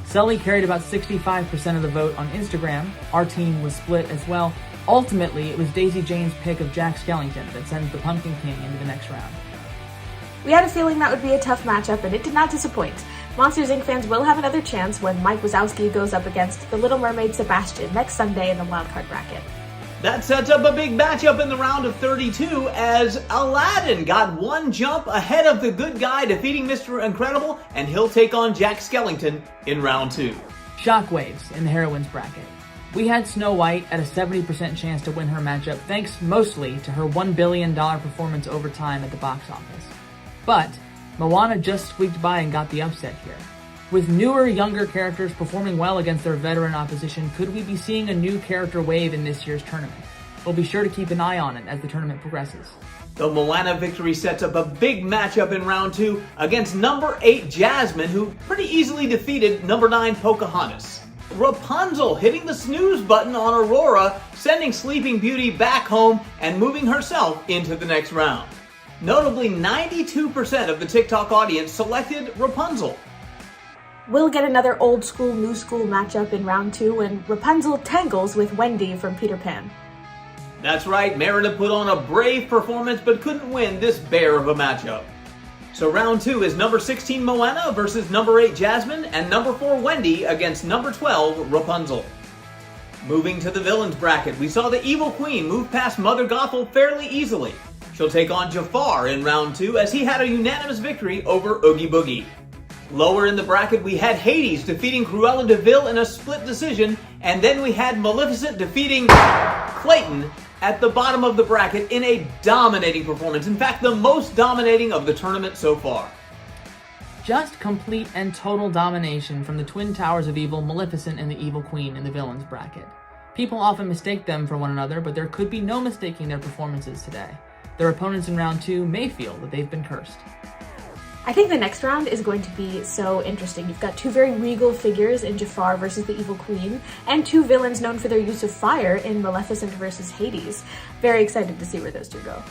Speaker 4: Sully carried about 65% of the vote on Instagram. Our team was split as well. Ultimately, it was Daisy Jane's pick of Jack Skellington that sends the Pumpkin King into the next round.
Speaker 5: We had a feeling that would be a tough matchup, and it did not disappoint. Monsters, Inc. fans will have another chance when Mike Wazowski goes up against the Little Mermaid Sebastian next Sunday in the wildcard bracket.
Speaker 3: That sets up a big matchup in the round of 32 as Aladdin got one jump ahead of the good guy defeating Mr. Incredible, and he'll take on Jack Skellington in round 2.
Speaker 4: Shockwaves in the Heroines bracket. We had Snow White at a 70% chance to win her matchup thanks mostly to her $1 billion performance over time at the box office. But Moana just squeaked by and got the upset here. With newer, younger characters performing well against their veteran opposition, could we be seeing a new character wave in this year's tournament? We'll be sure to keep an eye on it as the tournament progresses.
Speaker 3: The Moana victory sets up a big matchup in round 2 against number 8 Jasmine, who pretty easily defeated number 9 Pocahontas. Rapunzel hitting the snooze button on Aurora, sending Sleeping Beauty back home and moving herself into the next round. Notably, 92% of the TikTok audience selected Rapunzel.
Speaker 5: We'll get another old school, new school matchup in round 2 when Rapunzel tangles with Wendy from Peter Pan.
Speaker 3: That's right, Merida put on a brave performance but couldn't win this bear of a matchup. So round 2 is number 16 Moana versus number 8 Jasmine and number 4 Wendy against number 12 Rapunzel. Moving to the villains bracket, we saw the Evil Queen move past Mother Gothel fairly easily. She'll take on Jafar in round 2 as he had a unanimous victory over Oogie Boogie. Lower in the bracket, we had Hades defeating Cruella de Vil in a split decision, and then we had Maleficent defeating Clayton at the bottom of the bracket in a dominating performance. In fact, the most dominating of the tournament so far.
Speaker 4: Just complete and total domination from the Twin Towers of Evil, Maleficent and the Evil Queen in the villains bracket. People often mistake them for one another, but there could be no mistaking their performances today. Their opponents in round 2 may feel that they've been cursed.
Speaker 5: I think the next round is going to be so interesting. You've got two very regal figures in Jafar versus the Evil Queen, and two villains known for their use of fire in Maleficent versus Hades. Very excited to see where those two go.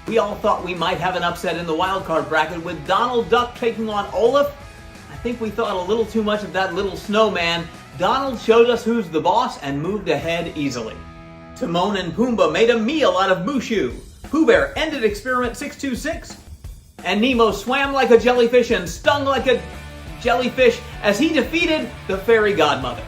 Speaker 3: We all thought we might have an upset in the wildcard bracket with Donald Duck taking on Olaf. I think we thought a little too much of that little snowman. Donald showed us who's the boss and moved ahead easily. Timon and Pumbaa made a meal out of Mushu. Pooh Bear ended experiment 626. And Nemo swam like a jellyfish and stung like a jellyfish as he defeated the fairy godmother.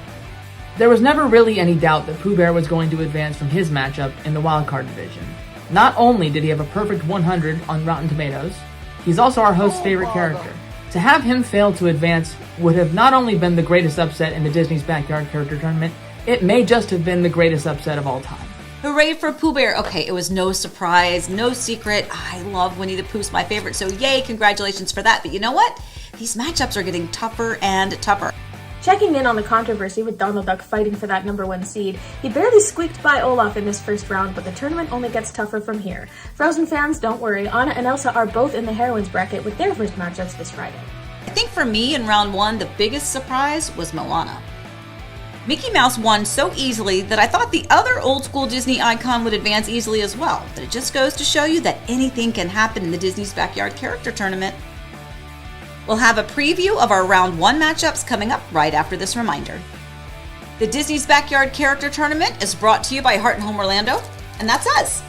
Speaker 4: There was never really any doubt that Pooh Bear was going to advance from his matchup in the wildcard division. Not only did he have a perfect 100 on Rotten Tomatoes, he's also our host's favorite character. To have him fail to advance would have not only been the greatest upset in the Disney's Backyard Character Tournament, it may just have been the greatest upset of all time.
Speaker 1: Hooray for Pooh Bear. Okay, it was no surprise, no secret. I love Winnie the Pooh's my favorite, so yay, congratulations for that. But you know what? These matchups are getting tougher and tougher.
Speaker 5: Checking in on the controversy with Donald Duck fighting for that number 1 seed, he barely squeaked by Olaf in this first round, but the tournament only gets tougher from here. Frozen fans, don't worry, Anna and Elsa are both in the heroines bracket with their first matchups this Friday.
Speaker 1: I think for me in round 1, the biggest surprise was Moana. Mickey Mouse won so easily that I thought the other old school Disney icon would advance easily as well. But it just goes to show you that anything can happen in the Disney's Backyard Character Tournament. We'll have a preview of our round 1 matchups coming up right after this reminder. The Disney's Backyard Character Tournament is brought to you by Heart and Home Orlando, and that's us.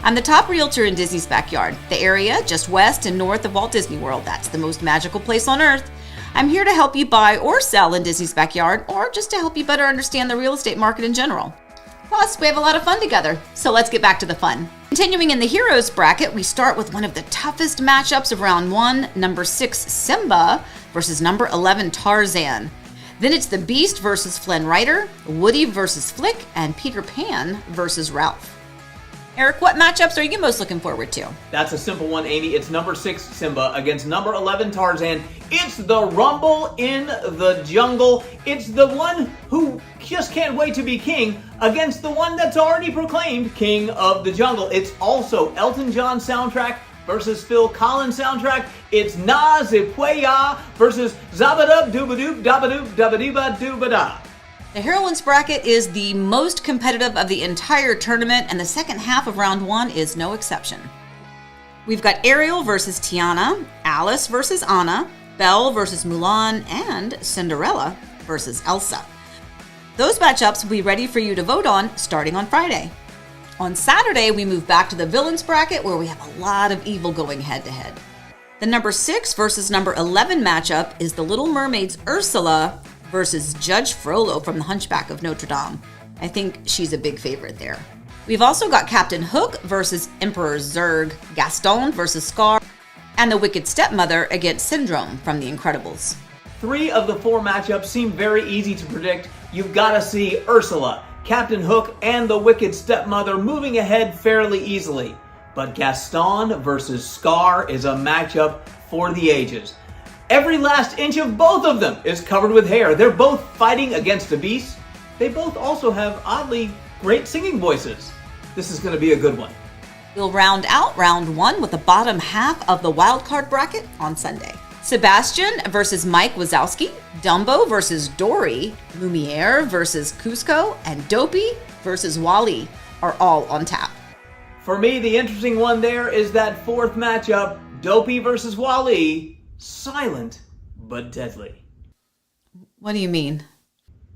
Speaker 1: I'm the top realtor in Disney's Backyard, the area just west and north of Walt Disney World. That's the most magical place on earth. I'm here to help you buy or sell in Disney's Backyard, or just to help you better understand the real estate market in general. Plus, we have a lot of fun together, so let's get back to the fun. Continuing in the Heroes bracket, we start with one of the toughest matchups of round 1, number 6 Simba versus number 11 Tarzan. Then it's the Beast versus Flynn Rider, Woody versus Flick, and Peter Pan versus Ralph. Eric, what matchups are you most looking forward to?
Speaker 3: That's a simple one, Amy. It's number 6 Simba against number 11 Tarzan. It's the Rumble in the Jungle. It's the one who just can't wait to be king against the one that's already proclaimed king of the jungle. It's also Elton John soundtrack versus Phil Collins soundtrack. It's Nas Ipueya versus Zabadub Doobadoop Dabadoop Dabadiba Doobada.
Speaker 1: The Heroines bracket is the most competitive of the entire tournament, and the second half of round 1 is no exception. We've got Ariel versus Tiana, Alice versus Anna, Belle versus Mulan, and Cinderella versus Elsa. Those matchups will be ready for you to vote on starting on Friday. On Saturday, we move back to the Villains bracket where we have a lot of evil going head-to-head. The number 6 versus number 11 matchup is the Little Mermaid's Ursula versus Judge Frollo from The Hunchback of Notre Dame. I think she's a big favorite there. We've also got Captain Hook versus Emperor Zurg, Gaston versus Scar, and the Wicked Stepmother against Syndrome from The Incredibles.
Speaker 3: 3 of the 4 matchups seem very easy to predict. You've got to see Ursula, Captain Hook, and the Wicked Stepmother moving ahead fairly easily. But Gaston versus Scar is a matchup for the ages. Every last inch of both of them is covered with hair. They're both fighting against a beast. They both also have oddly great singing voices. This is going to be a good one.
Speaker 1: We'll round out round 1 with the bottom half of the wildcard bracket on Sunday. Sebastian versus Mike Wazowski, Dumbo versus Dory, Lumiere versus Cusco, and Dopey versus Wally are all on tap.
Speaker 3: For me, the interesting one there is that 4th matchup, Dopey versus Wally. Silent, but deadly.
Speaker 1: What do you mean?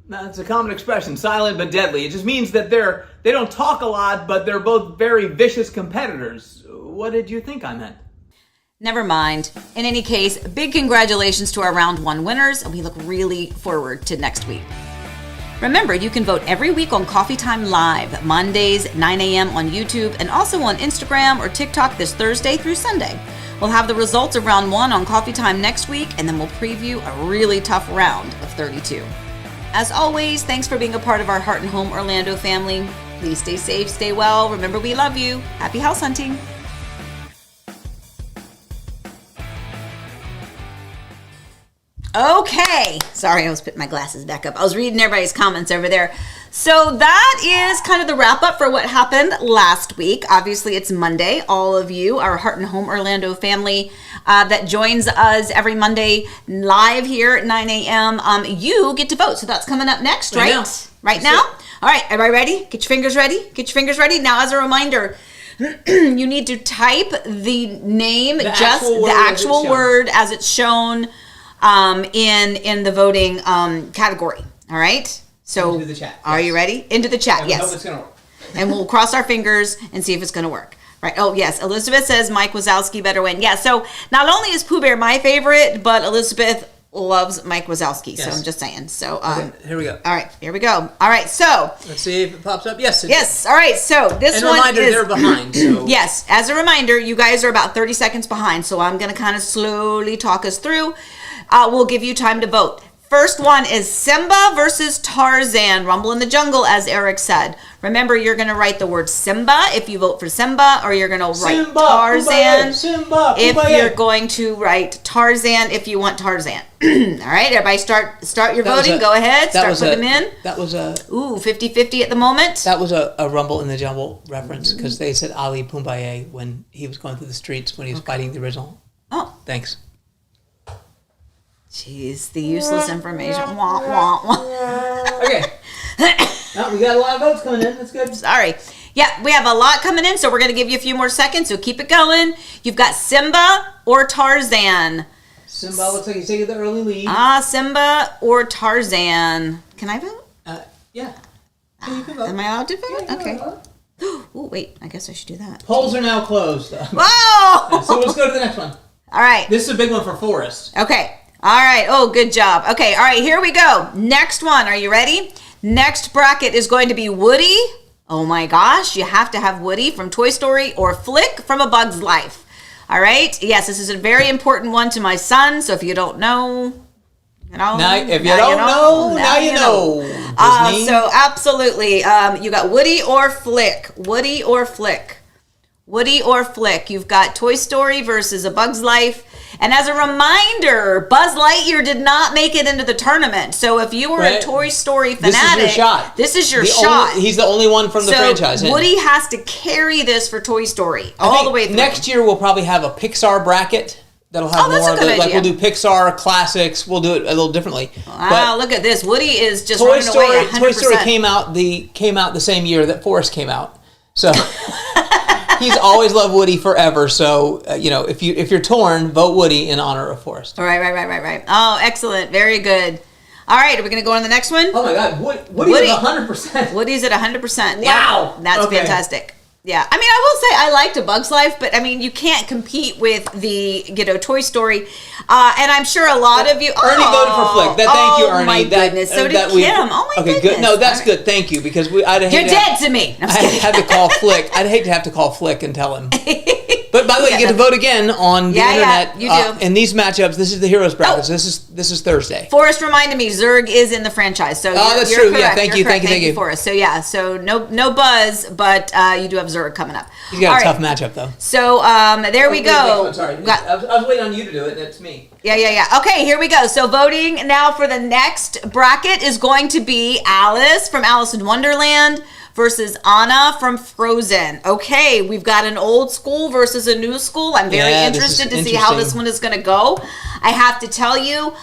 Speaker 3: That's a common expression, silent but deadly. It just means that they don't talk a lot, but they're both very vicious competitors. What did you think I meant?
Speaker 1: Never mind. In any case, big congratulations to our round 1 winners, and we look really forward to next week. Remember, you can vote every week on Coffee Time Live, Mondays, 9 a.m. on YouTube, and also on Instagram or TikTok this Thursday through Sunday. We'll have the results of round 1 on Coffee Time next week, and then we'll preview a really tough round of 32. As always, thanks for being a part of our Heart and Home Orlando family. Please stay safe, stay well. Remember, we love you. Happy house hunting. Okay. Sorry, I was putting my glasses back up. I was reading everybody's comments over there. So that is kind of the wrap up for what happened last week. Obviously, it's Monday. All of you, our Heart and Home Orlando family that joins us every Monday live here at 9 a.m., you get to vote. So that's coming up next, right? Right now? All right, everybody ready? Get your fingers ready. Get your fingers ready. Now, as a reminder, you need to type the name, the actual word as it's shown in the voting category. All right? So,
Speaker 2: into the chat.
Speaker 1: Are you ready? Into the chat,
Speaker 2: and
Speaker 1: yes.
Speaker 2: hope it's going to work.
Speaker 1: And we'll cross our fingers and see if it's going to work. Right. Oh, yes. Elizabeth says Mike Wazowski better win. Yeah. So not only is Pooh Bear my favorite, but Elizabeth loves Mike Wazowski. Yes. So I'm just saying. So
Speaker 2: okay, here we go.
Speaker 1: All right. Here we go. All right. So
Speaker 2: let's see if it pops up. Yes.
Speaker 1: Yes. All right. So this
Speaker 2: and
Speaker 1: one
Speaker 2: reminder,
Speaker 1: is...
Speaker 2: they're behind. So.
Speaker 1: Yes. As a reminder, you guys are about 30 seconds behind. So I'm going to kind of slowly talk us through. We'll give you time to vote. First one is Simba versus Tarzan. Rumble in the Jungle, as Eric said. Remember, you're going to write the word Simba if you vote for Simba, or you're going to write
Speaker 2: Simba,
Speaker 1: Tarzan
Speaker 2: Pumbaa, Simba,
Speaker 1: if
Speaker 2: Pumbaa.
Speaker 1: you're going to write Tarzan if you want Tarzan. All right, everybody start your
Speaker 2: That was
Speaker 1: voting.
Speaker 2: a-
Speaker 1: Go ahead.
Speaker 2: that
Speaker 1: Start
Speaker 2: was
Speaker 1: putting them in.
Speaker 2: That was a
Speaker 1: 50-50 at the moment.
Speaker 2: that was a Rumble in the Jungle reference because they said Ali Pumbaa when he was going through the streets when he was fighting the original.
Speaker 1: Oh,
Speaker 2: Thanks.
Speaker 1: jeez, the useless information. Wah, wah, wah.
Speaker 2: Okay. Oh, we got a lot of votes coming in. That's good.
Speaker 1: Sorry. Yeah, we have a lot coming in, so we're going to give you a few more seconds, so keep it going. You've got Simba or Tarzan.
Speaker 2: Simba looks like he's taking the early lead.
Speaker 1: Simba or Tarzan. Can I vote?
Speaker 2: Yeah. Yeah, you can vote.
Speaker 1: Am I allowed to vote?
Speaker 2: Yeah, you can
Speaker 1: Okay.
Speaker 2: vote.
Speaker 1: Oh, wait, I guess I should do that.
Speaker 2: Polls are now closed.
Speaker 1: Whoa!
Speaker 2: So let's go to the next one.
Speaker 1: All right.
Speaker 3: This is a big one for Forrest.
Speaker 1: Okay. All right. Oh, good job. Okay. All right. Here we go. Next one. Are you ready? Next bracket is going to be Woody. Oh my gosh. You have to have Woody from Toy Story or Flick from A Bug's Life. All right. Yes, this is a very important one to my son. So if you don't know, you know.
Speaker 2: Now, if you don't know, now you know. Disney.
Speaker 1: So absolutely. You got Woody or Flick. Woody or Flick. Woody or Flick. You've got Toy Story versus A Bug's Life. And as a reminder, Buzz Lightyear did not make it into the tournament. So if you were a
Speaker 2: Right.
Speaker 1: Toy Story
Speaker 2: This
Speaker 1: fanatic,
Speaker 2: is your shot.
Speaker 1: this is your
Speaker 2: The
Speaker 1: shot.
Speaker 2: he's the only one from the
Speaker 1: so
Speaker 2: franchise. in.
Speaker 1: Woody has to carry this for Toy Story
Speaker 2: I
Speaker 1: all
Speaker 2: think
Speaker 1: the way through.
Speaker 2: Next year we'll probably have a Pixar bracket that'll have
Speaker 1: Oh, that's
Speaker 2: more
Speaker 1: a
Speaker 2: of
Speaker 1: good
Speaker 2: the, like
Speaker 1: idea.
Speaker 2: we'll do Pixar classics. We'll do it a little differently.
Speaker 1: Wow, look at this. Woody is just
Speaker 2: Toy
Speaker 1: running
Speaker 2: Story,
Speaker 1: away 100%.
Speaker 2: Toy Story came out the same year that Forrest came out. So he's always loved Woody forever. So if you're torn, vote Woody in honor of Forrest.
Speaker 1: Right. Oh, excellent. Very good. All right, are we going to go on to the next one?
Speaker 2: Oh my God, Woody
Speaker 1: Woody.
Speaker 2: was 100%.
Speaker 1: Woody's at 100%.
Speaker 2: Wow.
Speaker 1: Yeah, that's
Speaker 2: Okay.
Speaker 1: fantastic. Yeah, I mean, I will say I liked A Bug's Life, but I mean, you can't compete with the Toy Story, and I'm sure a lot of you.
Speaker 2: Ernie voted for Flick. Thank you, Ernie.
Speaker 1: Oh my goodness. So did
Speaker 2: that we-
Speaker 1: Kim. Oh my
Speaker 2: okay,
Speaker 1: goodness.
Speaker 2: good. No, that's
Speaker 1: All right.
Speaker 2: good. Thank you because I'd hate
Speaker 1: You're
Speaker 2: to
Speaker 1: dead to me. I'm just
Speaker 2: I
Speaker 1: kidding.
Speaker 2: had to call Flick. I'd hate to have to call Flick and tell him. But by the way, you get to vote again on the
Speaker 1: Yeah,
Speaker 2: internet.
Speaker 1: you do.
Speaker 2: In these matchups, this is the Heroes bracket.
Speaker 1: Oh.
Speaker 2: So this is Thursday.
Speaker 1: Forrest reminded me Zurg is in the franchise, so
Speaker 2: that's
Speaker 1: you're
Speaker 2: true. Yeah,
Speaker 1: correct.
Speaker 2: thank
Speaker 1: You're
Speaker 2: you,
Speaker 1: correct.
Speaker 2: thank you.
Speaker 1: Forrest. So yeah, so no Buzz, but you do have Zurg coming up.
Speaker 2: He's got
Speaker 1: All
Speaker 2: a
Speaker 1: right.
Speaker 2: tough matchup though.
Speaker 1: So there we go.
Speaker 2: Sorry,
Speaker 1: Got-
Speaker 2: I was waiting on you to do it. That's me.
Speaker 1: Yeah. Okay, here we go. So voting now for the next bracket is going to be Alice from Alice in Wonderland versus Anna from Frozen. Okay, we've got an old school versus a new school. I'm very
Speaker 2: Yeah, this is
Speaker 1: interested to see how this
Speaker 2: interesting.
Speaker 1: one is going to go. I have to tell you,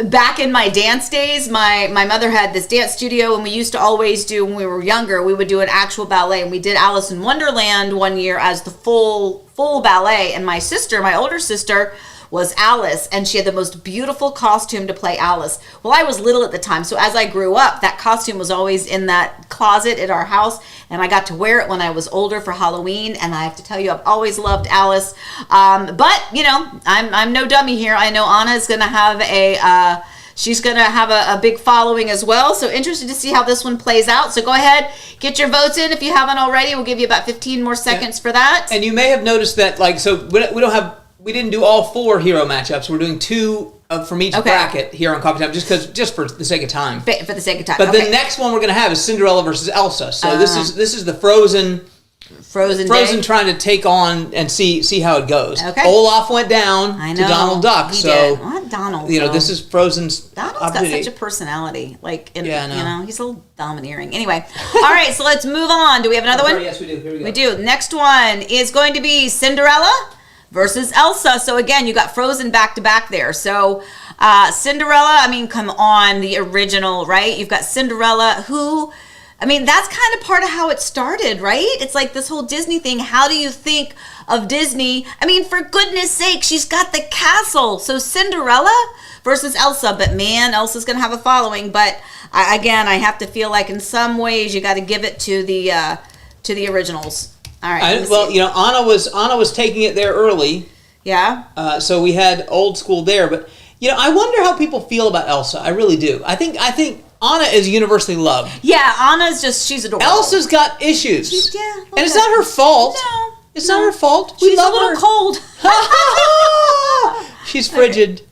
Speaker 1: back in my dance days, my mother had this dance studio, and we used to always do, when we were younger, we would do an actual ballet, and we did Alice in Wonderland one year as the full ballet, and my older sister was Alice, and she had the most beautiful costume to play Alice. Well, I was little at the time, so as I grew up, that costume was always in that closet at our house, and I got to wear it when I was older for Halloween, and I have to tell you, I've always loved Alice. But, I'm no dummy here. I know Anna is going to have she's going to have a big following as well, so interested to see how this one plays out. So go ahead, get your votes in if you haven't already. We'll give you about 15 more seconds for that.
Speaker 2: And you may have noticed that, we didn't do all 4 hero matchups. We're doing 2 from each bracket here on Coffee Time, just for the sake of time.
Speaker 1: For the sake of time.
Speaker 2: But
Speaker 1: Okay.
Speaker 2: the next one we're going to have is Cinderella versus Elsa. So this is the Frozen
Speaker 1: Day.
Speaker 2: trying to take on and see how it goes.
Speaker 1: Okay.
Speaker 2: Olaf went down
Speaker 1: I
Speaker 2: to
Speaker 1: know.
Speaker 2: Donald Duck.
Speaker 1: He
Speaker 2: So
Speaker 1: did. What Donald? though?
Speaker 2: this is Frozen's
Speaker 1: Donald's got
Speaker 2: opportunity.
Speaker 1: such a personality.
Speaker 2: Yeah, I know.
Speaker 1: he's a little domineering. Anyway, all right, so let's move on. Do we have another one?
Speaker 2: Yes, we do. Here we go.
Speaker 1: We do. Next one is going to be Cinderella versus Elsa. So again, you got Frozen back to back there. So Cinderella, I mean, come on, the original, right? You've got Cinderella, that's kind of part of how it started, right? It's like this whole Disney thing. How do you think of Disney? I mean, for goodness sake, she's got the castle. So Cinderella versus Elsa. But man, Elsa's going to have a following. But I have to feel like in some ways you got to give it to the originals. All right. let me see.
Speaker 2: Anna was taking it there early.
Speaker 1: Yeah.
Speaker 2: So we had old school there, but I wonder how people feel about Elsa. I really do. I think Anna is universally loved.
Speaker 1: Yeah, Anna's she's adorable.
Speaker 2: Elsa's got issues.
Speaker 1: and
Speaker 2: And it's not her fault.
Speaker 1: No.
Speaker 2: It's not her fault. We
Speaker 1: She's
Speaker 2: love
Speaker 1: a little
Speaker 2: her.
Speaker 1: cold.
Speaker 2: She's frigid.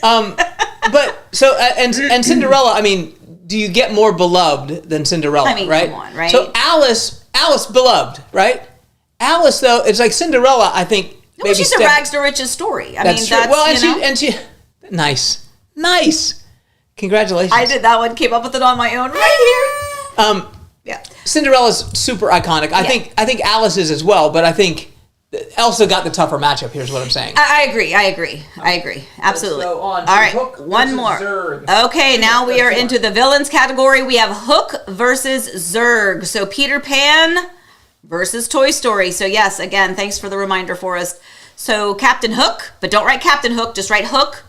Speaker 2: But so and Cinderella. I mean, do you get more beloved than Cinderella?
Speaker 1: I mean,
Speaker 2: right?
Speaker 1: come on, right?
Speaker 2: So Alice beloved, right? Alice though, it's like Cinderella. I think
Speaker 1: Well, she's a rags to riches story. I
Speaker 2: That's
Speaker 1: mean,
Speaker 2: true.
Speaker 1: that's,
Speaker 2: Well, and she nice. Congratulations.
Speaker 1: I did that one. Came up with it on my own right here. Yeah.
Speaker 2: Cinderella's super iconic. I think Alice is as well, but I think Elsa got the tougher matchup. Here's what I'm saying.
Speaker 1: I agree. Absolutely.
Speaker 2: go on to
Speaker 1: All right,
Speaker 2: Hook
Speaker 1: one
Speaker 2: versus
Speaker 1: more.
Speaker 2: Zurg.
Speaker 1: Okay, now we are into the villains category. We have Hook versus Zurg. So Peter Pan versus Toy Story. So yes, again, thanks for the reminder, Forrest. So Captain Hook, but don't write Captain Hook, just write Hook,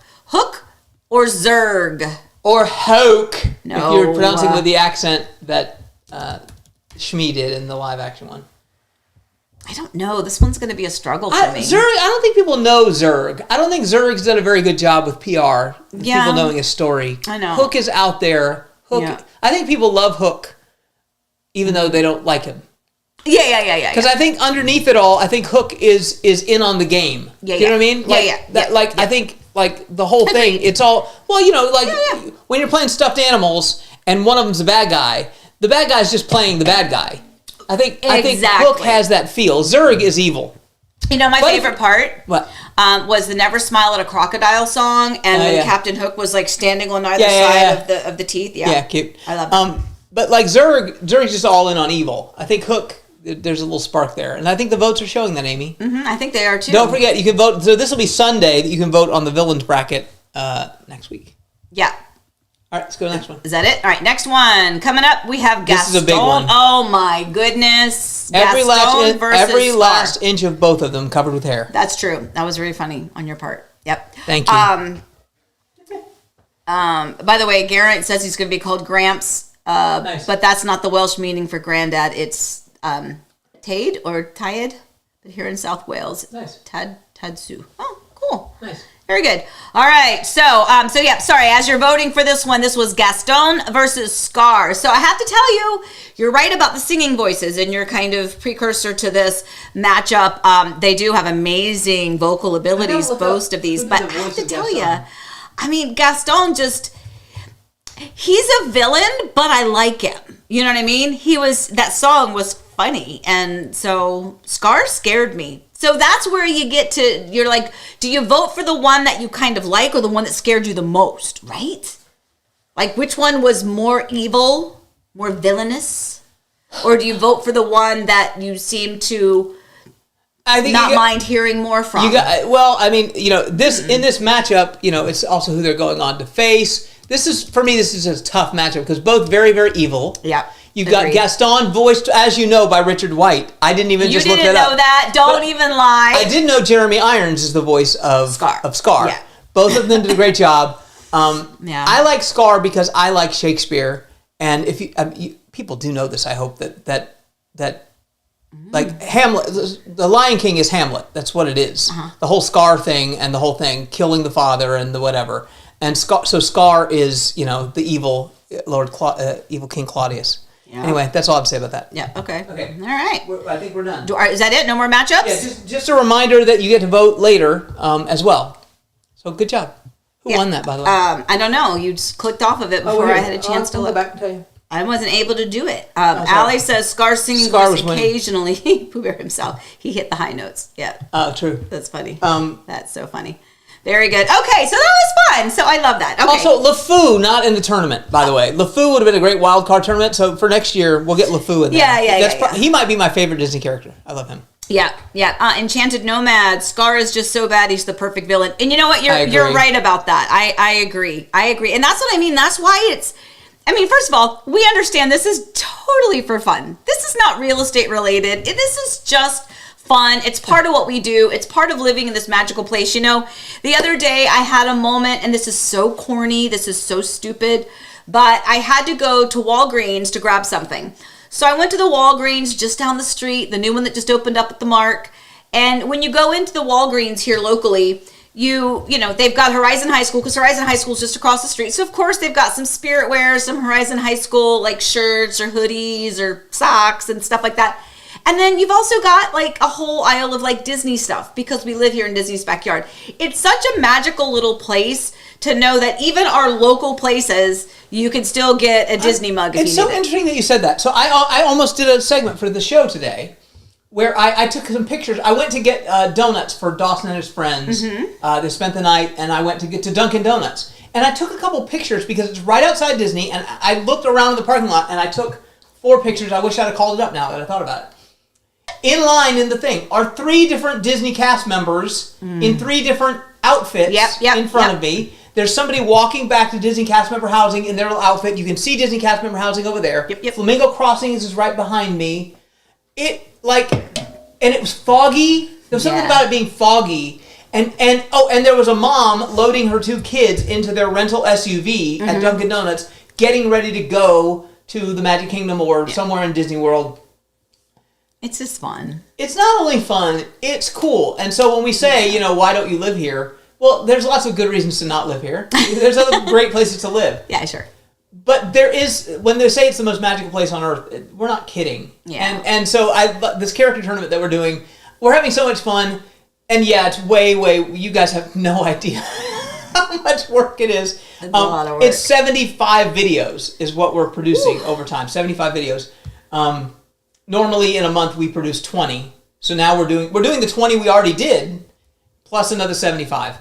Speaker 1: or Zurg.
Speaker 2: Or Hoke,
Speaker 1: No.
Speaker 2: if you're pronouncing with the accent that Shmi did in the live action one.
Speaker 1: I don't know. This one's going to be a struggle for me.
Speaker 2: Zurg, I don't think people know Zurg. I don't think Zurg's done a very good job with PR.
Speaker 1: Yeah.
Speaker 2: People knowing his story.
Speaker 1: I know.
Speaker 2: Hook is out there. Hook.
Speaker 1: Yeah.
Speaker 2: I think people love Hook, even though they don't like him.
Speaker 1: Yeah.
Speaker 2: Because I think underneath it all, I think Hook is in on the game.
Speaker 1: Yeah,
Speaker 2: you know what I mean? I think like the whole thing. It's all when you're playing stuffed animals and one of them's a bad guy. The bad guy's just playing the bad guy. I think Hook has that feel. Zurg is evil.
Speaker 1: You know, my favorite part
Speaker 2: What?
Speaker 1: Was the "Never Smile at a Crocodile" song, and when
Speaker 2: yeah.
Speaker 1: Captain Hook was like standing on either side of the teeth.
Speaker 2: Yeah, cute.
Speaker 1: I love that.
Speaker 2: But like Zurg's just all in on evil. I think Hook, there's a little spark there, and I think the votes are showing that, Amy.
Speaker 1: I think they are too.
Speaker 2: Don't forget, you can vote. So this will be Sunday that you can vote on the villains bracket next week.
Speaker 1: Yeah.
Speaker 2: All right, let's go to the next one.
Speaker 1: Is that it? All right, next one. Coming up, we have Gaston.
Speaker 2: This is a big one.
Speaker 1: Oh my goodness.
Speaker 2: Every
Speaker 1: Gaston versus
Speaker 2: every
Speaker 1: Scar.
Speaker 2: last inch of both of them covered with hair.
Speaker 1: That's true. That was really funny on your part. Yep.
Speaker 2: Thank you.
Speaker 1: By the way, Garrett says he's going to be called Gramps,
Speaker 2: Nice.
Speaker 1: but that's not the Welsh meaning for granddad. It's Taid or Taid, but here in South Wales.
Speaker 2: Nice.
Speaker 1: Tadsu. Oh, cool.
Speaker 2: Nice.
Speaker 1: Very good. All right. So yeah, sorry. As you're voting for this one, this was Gaston versus Scar. So I have to tell you, you're right about the singing voices, and you're kind of precursor to this matchup. They do have amazing vocal abilities, both of these. But I have to tell you, I mean, Gaston he's a villain, but I like him. You know what I mean? That song was funny, and so Scar scared me. So that's where you're like, do you vote for the one that you kind of like or the one that scared you the most, right? Like, which one was more evil, more villainous? Or do you vote for the one that you seem to mind hearing more from?
Speaker 2: I mean, in this matchup, it's also who they're going on to face. This is a tough matchup because both very, very evil.
Speaker 1: Yeah.
Speaker 2: You've got Gaston voiced, as you know, by Richard White. I didn't even just look that up.
Speaker 1: You didn't know that. Don't even lie.
Speaker 2: I did know Jeremy Irons is the voice of Scar.
Speaker 1: Yeah.
Speaker 2: Both of them did a great job.
Speaker 1: Yeah.
Speaker 2: I like Scar because I like Shakespeare, and if people do know this, I hope that like Hamlet, the Lion King is Hamlet. That's what it is.
Speaker 1: Uh-huh.
Speaker 2: The whole Scar thing and the whole thing, killing the father and the whatever. And Scar is the evil evil King Claudius.
Speaker 1: Yeah.
Speaker 2: Anyway, that's all I have to say about that.
Speaker 1: Yeah, okay.
Speaker 2: Okay.
Speaker 1: All right.
Speaker 2: I think we're done.
Speaker 1: Is that it? No more matchups?
Speaker 2: Yeah, just a reminder that you get to vote later as well. So good job. Who won that, by the way?
Speaker 1: I don't know. You just clicked off of it before I had a chance to
Speaker 2: I'll
Speaker 1: look.
Speaker 2: go back and tell you.
Speaker 1: I wasn't able to do it.
Speaker 2: sorry.
Speaker 1: Allie says Scar's singing
Speaker 2: Scar
Speaker 1: voice
Speaker 2: was winning.
Speaker 1: occasionally. Pooh Bear himself. He hit the high notes. Yeah.
Speaker 2: True.
Speaker 1: That's funny.
Speaker 2: That's
Speaker 1: so funny. Very good. Okay, so that was fun. So I love that. Okay.
Speaker 2: Also, LeFou not in the tournament, by the way. LeFou would have been a great wild card tournament. So for next year, we'll get LeFou in there.
Speaker 1: Yeah.
Speaker 2: He might be my favorite Disney character. I love him.
Speaker 1: Yeah. Enchanted Nomad. Scar is just so bad. He's the perfect villain. And you know what? You're right about that. I agree. And that's what I mean. That's why first of all, we understand this is totally for fun. This is not real estate related. This is just fun. It's part of what we do. It's part of living in this magical place. The other day I had a moment, and this is so corny. This is so stupid, but I had to go to Walgreens to grab something. So I went to the Walgreens just down the street, the new one that just opened up at the Mark. And when you go into the Walgreens here locally, they've got Horizon High School, because Horizon High School is just across the street. So of course they've got some spirit wear, some Horizon High School like shirts or hoodies or socks and stuff like that. And then you've also got like a whole aisle of like Disney stuff because we live here in Disney's backyard. It's such a magical little place to know that even our local places, you can still get a Disney mug if you need
Speaker 2: It's so
Speaker 1: it.
Speaker 2: interesting that you said that. So I almost did a segment for the show today where I took some pictures. I went to get donuts for Dawson and his friends. They spent the night, and I went to get to Dunkin' Donuts. And I took a couple pictures because it's right outside Disney, and I looked around the parking lot, and I took 4 pictures. I wish I'd have called it up now that I thought about it. In line in the thing are 3 different Disney cast members in 3 different outfits in front of me. There's somebody walking back to Disney cast member housing in their little outfit. You can see Disney cast member housing over there. Flamingo Crossings is right behind me. And it was foggy. There was something about it being foggy. And there was a mom loading her 2 kids into their rental SUV at Dunkin' Donuts, getting ready to go to the Magic Kingdom or somewhere in Disney World.
Speaker 1: It's just fun.
Speaker 2: It's not only fun, it's cool. And so when we say, why don't you live here? Well, there's lots of good reasons to not live here. There's other great places to live.
Speaker 1: Yeah, sure.
Speaker 2: But there is, when they say it's the most magical place on earth, we're not kidding.
Speaker 1: Yeah.
Speaker 2: And so this character tournament that we're doing, we're having so much fun. And yeah, it's way, you guys have no idea how much work it is.
Speaker 1: It's a lot of work.
Speaker 2: It's 75 videos is what we're producing over time. 75 videos. Normally in a month we produce 20. So now we're doing the 20 we already did, plus another 75.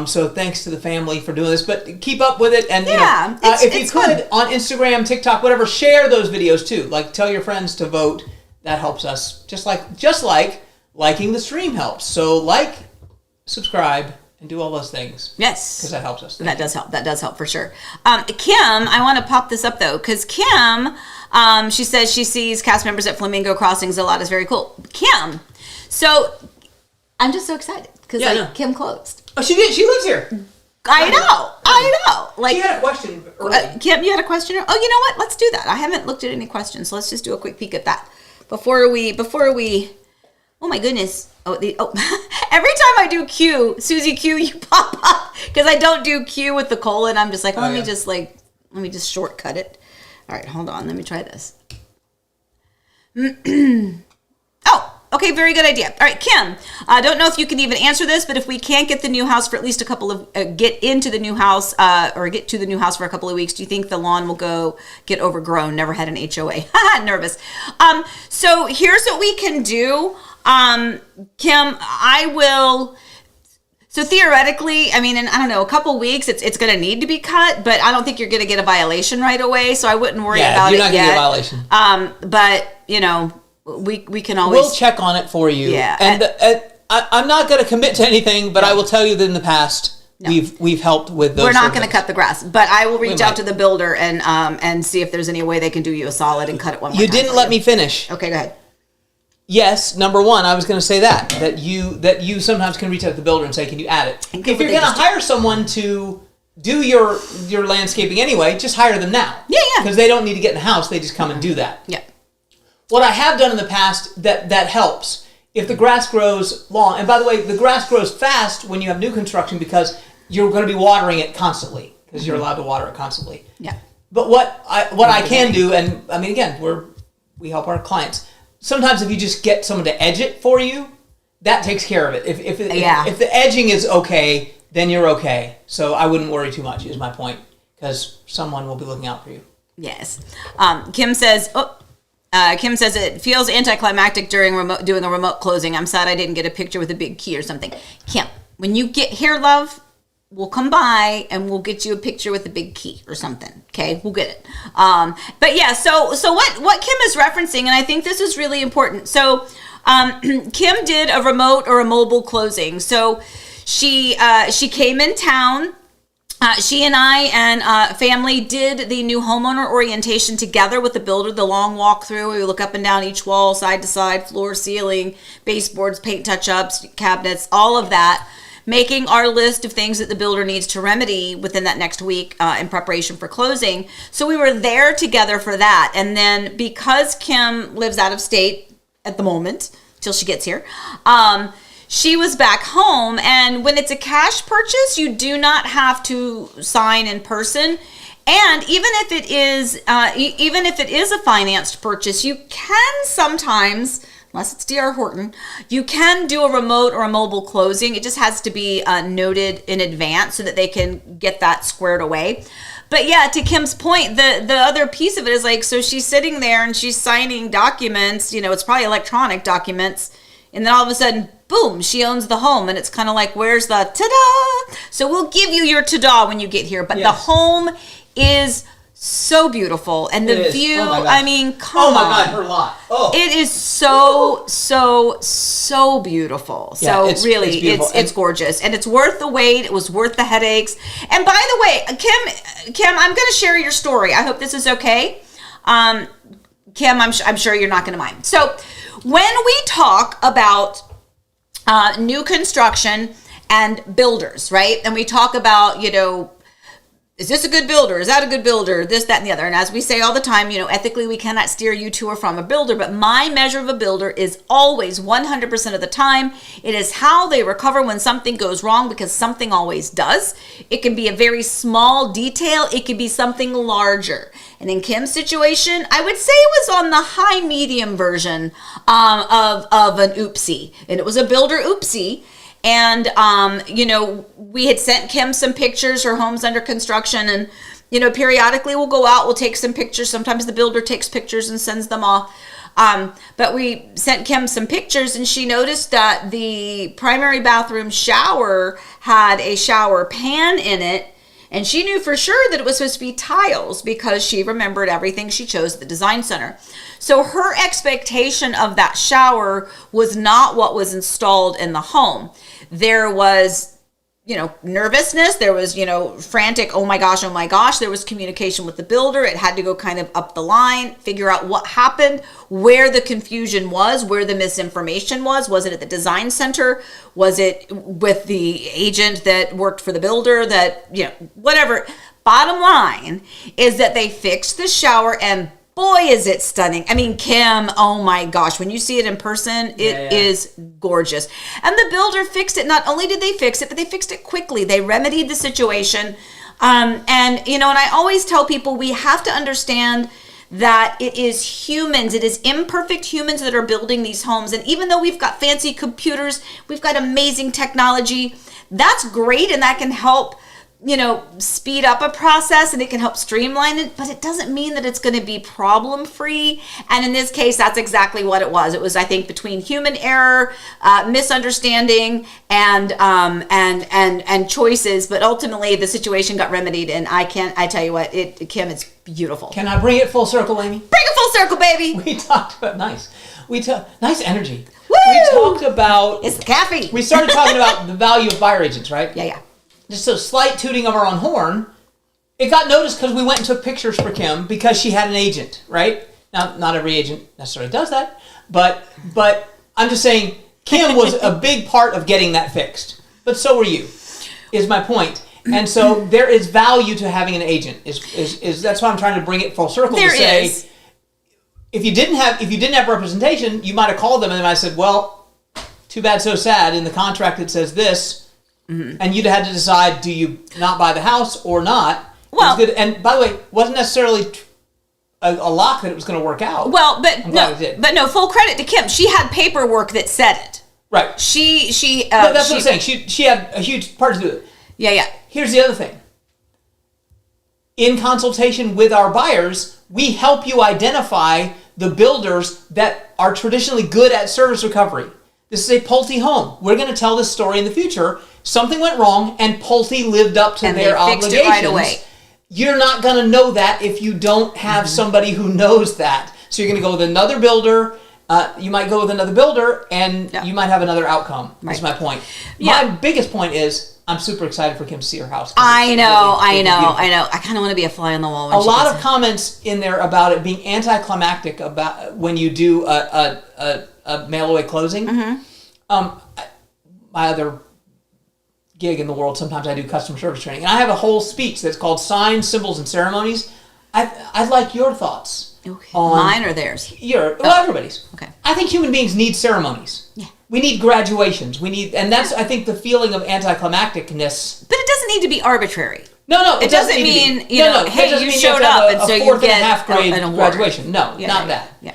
Speaker 2: So thanks to the family for doing this, but keep up with it. And if you could, on Instagram, TikTok, whatever, share those videos too. Like, tell your friends to vote. That helps us. Just like liking the stream helps. So subscribe, and do all those things.
Speaker 1: Yes.
Speaker 2: Because that helps us.
Speaker 1: That does help. That does help for sure. Kim, I want to pop this up though, because Kim, she says she sees cast members at Flamingo Crossings a lot. Is very cool. Kim, so I'm just so excited because Kim closed.
Speaker 2: Oh, she did. She lives here.
Speaker 1: I know. Like,
Speaker 2: she had a question earlier.
Speaker 1: Kim, you had a question? Oh, you know what? Let's do that. I haven't looked at any questions, so let's just do a quick peek at that before we. Oh my goodness. Every time I do Q, Susie Q, you pop up because I don't do Q with the colon. I'm just like, let me just shortcut it. All right, hold on. Let me try this. Okay, very good idea. All right, Kim, I don't know if you can even answer this, but if we can't get the new house for at least a couple of, get into the new house or get to the new house for a couple of weeks, do you think the lawn will get overgrown? Never had an HOA. Nervous. So here's what we can do. Kim, I will. So theoretically, I mean, in, I don't know, a couple weeks, it's going to need to be cut, but I don't think you're going to get a violation right away. So I wouldn't worry about it yet.
Speaker 2: You're not going to get a violation.
Speaker 1: But we can always.
Speaker 2: We'll check on it for you.
Speaker 1: Yeah.
Speaker 2: And I'm not going to commit to anything, but I will tell you that in the past, we've helped with those.
Speaker 1: We're not going to cut the grass, but I will reach out to the builder and see if there's any way they can do you a solid and cut it one more time.
Speaker 2: You didn't let me finish.
Speaker 1: Okay, go ahead.
Speaker 2: Yes, number one, I was going to say that you sometimes can reach out to the builder and say, can you add it? If you're going to hire someone to do your landscaping anyway, just hire them now.
Speaker 1: Yeah.
Speaker 2: Because they don't need to get in the house, they just come and do that.
Speaker 1: Yeah.
Speaker 2: What I have done in the past that helps, if the grass grows long, and by the way, the grass grows fast when you have new construction because you're going to be watering it constantly, because you're allowed to water it constantly.
Speaker 1: Yeah.
Speaker 2: But what I can do, and I mean, again, we help our clients. Sometimes if you just get someone to edge it for you, that takes care of it. If the edging is okay, then you're okay. So I wouldn't worry too much, is my point, because someone will be looking out for you.
Speaker 1: Yes. Kim says it feels anticlimactic during doing a remote closing. I'm sad I didn't get a picture with a big key or something. Kim, when you get here, love, we'll come by and we'll get you a picture with a big key or something. Okay, we'll get it. But yeah, so what Kim is referencing, and I think this is really important. So Kim did a remote or a mobile closing. So she came in town. She and I and family did the new homeowner orientation together with the builder, the long walk through. We look up and down each wall, side to side, floor, ceiling, baseboards, paint touch-ups, cabinets, all of that, making our list of things that the builder needs to remedy within that next week in preparation for closing. So we were there together for that. And then because Kim lives out of state at the moment, till she gets here, she was back home. And when it's a cash purchase, you do not have to sign in person. And even if it is a financed purchase, you can sometimes unless it's D.R. Horton, you can do a remote or a mobile closing. It just has to be noted in advance so that they can get that squared away. But yeah, to Kim's point, the other piece of it is like, so she's sitting there and she's signing documents, it's probably electronic documents. And then all of a sudden, boom, she owns the home. And it's kind of like, where's the ta-da? So we'll give you your ta-da when you get here. But the home is so beautiful. And the view, I mean, come on.
Speaker 2: Oh my God, her lot. Oh.
Speaker 1: It is so beautiful.
Speaker 2: Yeah,
Speaker 1: So
Speaker 2: it's
Speaker 1: really,
Speaker 2: beautiful.
Speaker 1: it's gorgeous. And it's worth the wait. It was worth the headaches. And by the way, Kim, I'm going to share your story. I hope this is okay. Kim, I'm sure you're not going to mind. So when we talk about new construction and builders, right? And we talk about, is this a good builder? Is that a good builder? This, that, and the other. And as we say all the time, ethically we cannot steer you to or from a builder, but my measure of a builder is always 100% of the time. It is how they recover when something goes wrong, because something always does. It can be a very small detail. It could be something larger. And in Kim's situation, I would say it was on the high medium version of an oopsie. And it was a builder oopsie. And, we had sent Kim some pictures. Her home's under construction. And, periodically we'll go out, we'll take some pictures. Sometimes the builder takes pictures and sends them off. But we sent Kim some pictures, and she noticed that the primary bathroom shower had a shower pan in it. And she knew for sure that it was supposed to be tiles because she remembered everything she chose at the design center. So her expectation of that shower was not what was installed in the home. There was, nervousness. There was, frantic, oh my gosh. There was communication with the builder. It had to go kind of up the line, figure out what happened, where the confusion was, where the misinformation was. Was it at the design center? Was it with the agent that worked for the builder that, whatever. Bottom line is that they fixed the shower, and boy, is it stunning. I mean, Kim, oh my gosh, when you see it in person, it is gorgeous. And the builder fixed it. Not only did they fix it, but they fixed it quickly. They remedied the situation. And I always tell people we have to understand that it is humans, it is imperfect humans that are building these homes. And even though we've got fancy computers, we've got amazing technology, that's great, and that can help speed up a process, and it can help streamline it, but it doesn't mean that it's going to be problem free. And in this case, that's exactly what it was. It was, I think, between human error, misunderstanding, and choices, but ultimately the situation got remedied. And I tell you what, Kim, it's beautiful.
Speaker 2: Can I bring it full circle, Amy?
Speaker 1: Bring it full circle, baby.
Speaker 2: We talked about nice energy.
Speaker 1: Woo!
Speaker 2: We talked about
Speaker 1: It's the caffeine.
Speaker 2: We started talking about the value of buyer agents, right?
Speaker 1: Yeah.
Speaker 2: Just a slight tooting of our own horn. It got noticed because we went and took pictures for Kim because she had an agent, right? Now, not every agent necessarily does that, but I'm just saying Kim was a big part of getting that fixed. But so were you, is my point. And so there is value to having an agent. Is that's why I'm trying to bring it full circle
Speaker 1: There
Speaker 2: to say,
Speaker 1: is.
Speaker 2: if you didn't have representation, you might have called them and then I said, well, too bad, so sad. In the contract it says this. Mm-hmm. And you'd had to decide, do you not buy the house or not?
Speaker 1: Well,
Speaker 2: good. And by the way, wasn't necessarily a lock that it was going to work out.
Speaker 1: Well, but
Speaker 2: I'm glad it did.
Speaker 1: But no, full credit to Kim. She had paperwork that said it.
Speaker 2: Right.
Speaker 1: She.
Speaker 2: That's what I'm saying. She had a huge part to do with it.
Speaker 1: Yeah.
Speaker 2: Here's the other thing. In consultation with our buyers, we help you identify the builders that are traditionally good at service recovery. This is a Pulte home. We're going to tell this story in the future. Something went wrong, and Pulte lived up to their obligations.
Speaker 1: It right away.
Speaker 2: You're not going to know that if you don't have somebody who knows that. So you're going to go with another builder. You might go with another builder, and you might have another outcome. Right. That's my point.
Speaker 1: Yeah.
Speaker 2: My biggest point is I'm super excited for Kim to see her house.
Speaker 1: I know. I kind of want to be a fly on the wall.
Speaker 2: A lot of comments in there about it being anticlimactic about when you do a mail-away closing. Mm-hmm. My other gig in the world, sometimes I do customer service training, and I have a whole speech that's called Signs, Symbols, and Ceremonies. I'd like your thoughts.
Speaker 1: Okay.
Speaker 2: On
Speaker 1: mine or theirs?
Speaker 2: Everybody's.
Speaker 1: Okay.
Speaker 2: I think human beings need ceremonies.
Speaker 1: Yeah.
Speaker 2: We need graduations. And that's, I think, the feeling of anticlimacticness.
Speaker 1: But it doesn't need to be arbitrary.
Speaker 2: No,
Speaker 1: it doesn't mean, hey, you showed up, and so you get
Speaker 2: a 4th and a half grade
Speaker 1: an award.
Speaker 2: graduation. No,
Speaker 1: Yeah,
Speaker 2: not
Speaker 1: yeah,
Speaker 2: that.
Speaker 1: yeah.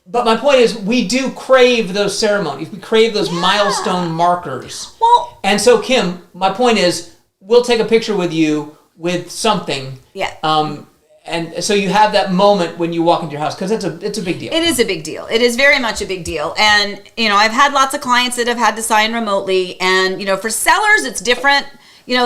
Speaker 2: But my point is, we do crave those ceremonies. We crave those milestone markers.
Speaker 1: Well,
Speaker 2: and so, Kim, my point is, we'll take a picture with you with something.
Speaker 1: Yeah.
Speaker 2: And so you have that moment when you walk into your house, because it's a big deal.
Speaker 1: It is a big deal. It is very much a big deal. And, I've had lots of clients that have had to sign remotely. And, for sellers, it's different.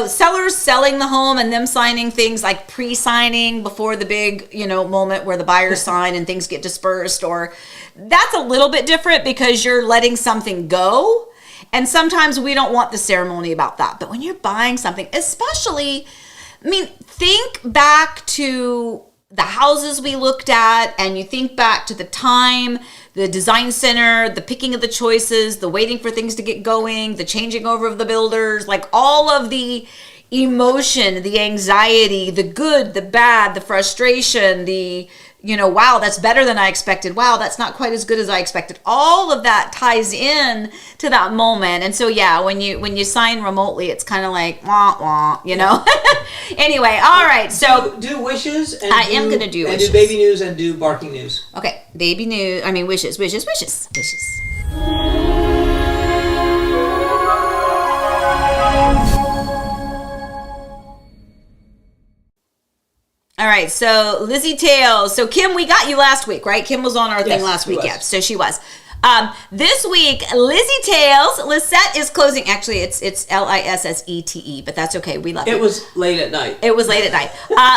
Speaker 1: Sellers selling the home and them signing things like pre-signing before the big, moment where the buyers sign and things get dispersed, or that's a little bit different because you're letting something go. And sometimes we don't want the ceremony about that. But when you're buying something, especially, think back to the houses we looked at, and you think back to the time, the design center, the picking of the choices, the waiting for things to get going, the changing over of the builders, like all of the emotion, the anxiety, the good, the bad, the frustration, the, wow, that's better than I expected. Wow, that's not quite as good as I expected. All of that ties in to that moment. And so, yeah, when you sign remotely, it's kind of like, wah, wah, Anyway, all right. So
Speaker 2: do wishes. And
Speaker 1: I am going to do wishes.
Speaker 2: And do baby news and do barking news.
Speaker 1: Okay, baby news. Wishes. All right, so Lizzie Tales. So Kim, we got you last week, right? Kim was on our thing last week. Yeah, so she was. This week, Lizzie Tales, Lisette is closing. Actually, it's Lissette, but that's okay. We love it.
Speaker 2: It was late at night.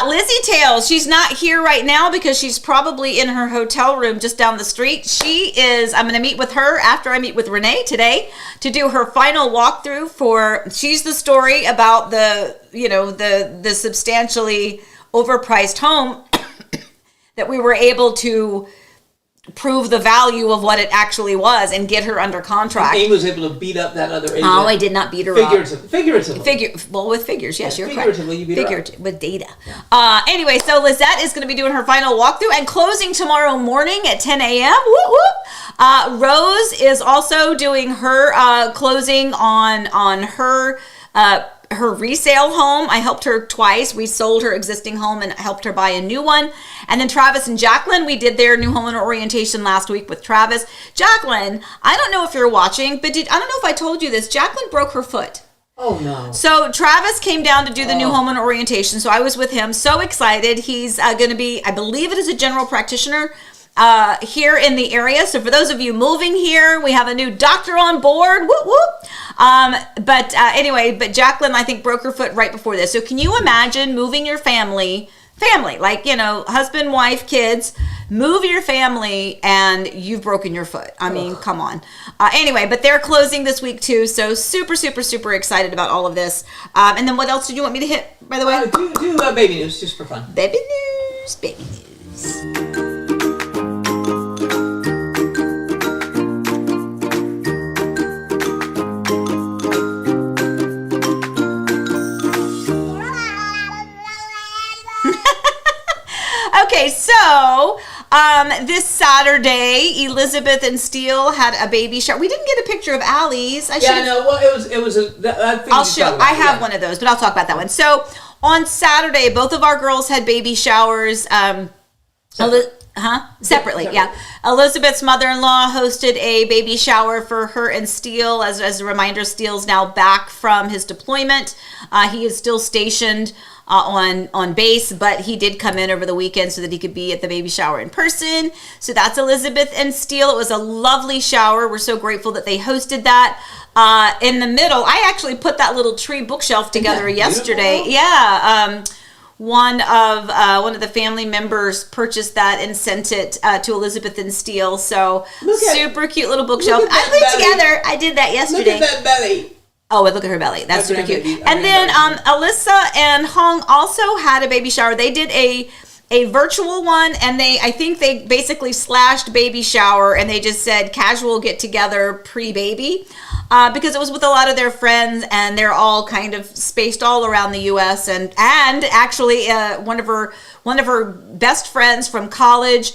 Speaker 1: Lizzie Tales, she's not here right now because she's probably in her hotel room just down the street. I'm going to meet with her after I meet with Renee today to do her final walkthrough she's the story about the substantially overpriced home that we were able to prove the value of what it actually was and get her under contract.
Speaker 2: Amy was able to beat up that other agent.
Speaker 1: Oh, I did not beat her up.
Speaker 2: Figuratively.
Speaker 1: Well, with figures, yes, you're correct.
Speaker 2: Figuratively, you beat her up.
Speaker 1: With data. Yeah. Anyway, so Lizette is going to be doing her final walkthrough and closing tomorrow morning at 10 a.m. Whoop, whoop. Rose is also doing her closing on her resale home. I helped her twice. We sold her existing home and helped her buy a new one. And then Travis and Jacqueline, we did their new homeowner orientation last week with Travis. Jacqueline, I don't know if you're watching, but I don't know if I told you this. Jacqueline broke her foot.
Speaker 2: Oh, no.
Speaker 1: So Travis came down to do the new homeowner orientation. So I was with him. So excited. He's going to be, I believe it is a general practitioner here in the area. So for those of you moving here, we have a new doctor on board. Whoop, whoop. Anyway, Jacqueline, I think, broke her foot right before this. So can you imagine moving your family, like, husband, wife, kids, move your family and you've broken your foot. I mean, come on. Anyway, but they're closing this week too. So super, super, super excited about all of this. And then what else did you want me to hit, by the way?
Speaker 2: Do baby news just for fun.
Speaker 1: Baby news. Okay, so this Saturday, Elizabeth and Steele had a baby shower. We didn't get a picture of Allie's.
Speaker 2: Well, it was
Speaker 1: I'll show. I have one of those, but I'll talk about that one. So on Saturday, both of our girls had baby showers. Separately, yeah. Elizabeth's mother-in-law hosted a baby shower for her and Steele. As a reminder, Steele's now back from his deployment. He is still stationed on base, but he did come in over the weekend so that he could be at the baby shower in person. So that's Elizabeth and Steele. It was a lovely shower. We're so grateful that they hosted that. In the middle, I actually put that little tree bookshelf together yesterday. Yeah. One of the family members purchased that and sent it to Elizabeth and Steele. So super cute little bookshelf. I put it together. I did that yesterday.
Speaker 2: Look at that belly.
Speaker 1: Oh, look at her belly. That's super cute. And then Alyssa and Hong also had a baby shower. They did a virtual one, and I think they basically slashed baby shower, and they just said casual get together pre-baby, because it was with a lot of their friends, and they're all kind of spaced all around the U.S. and actually one of her best friends from college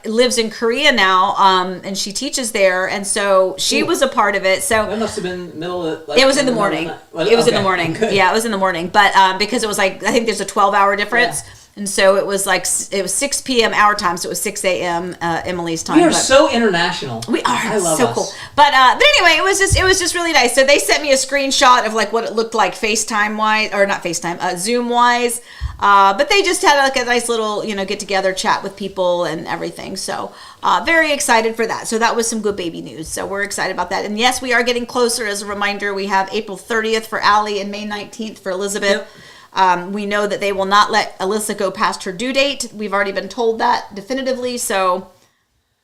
Speaker 1: lives in Korea now, and she teaches there, and so she was a part of it. So
Speaker 2: that must have been
Speaker 1: it was in the morning. It was in the morning.
Speaker 2: Good.
Speaker 1: Yeah, it was in the morning, but because it was I think there's a 12-hour difference.
Speaker 2: Yeah.
Speaker 1: And so it was 6 p.m. our time, so it was 6 a.m. Emily's time.
Speaker 2: We are
Speaker 1: But
Speaker 2: so international.
Speaker 1: we are.
Speaker 2: I love
Speaker 1: so
Speaker 2: us.
Speaker 1: cool. But anyway, it was just really nice. So they sent me a screenshot of like what it looked like FaceTime wise, or not FaceTime, Zoom wise. But they just had like a nice little, get together chat with people and everything. So very excited for that. So that was some good baby news. So we're excited about that. And yes, we are getting closer. As a reminder, we have April 30th for Allie and May 19th for Elizabeth.
Speaker 2: Yep.
Speaker 1: We know that they will not let Alyssa go past her due date. We've already been told that definitively. So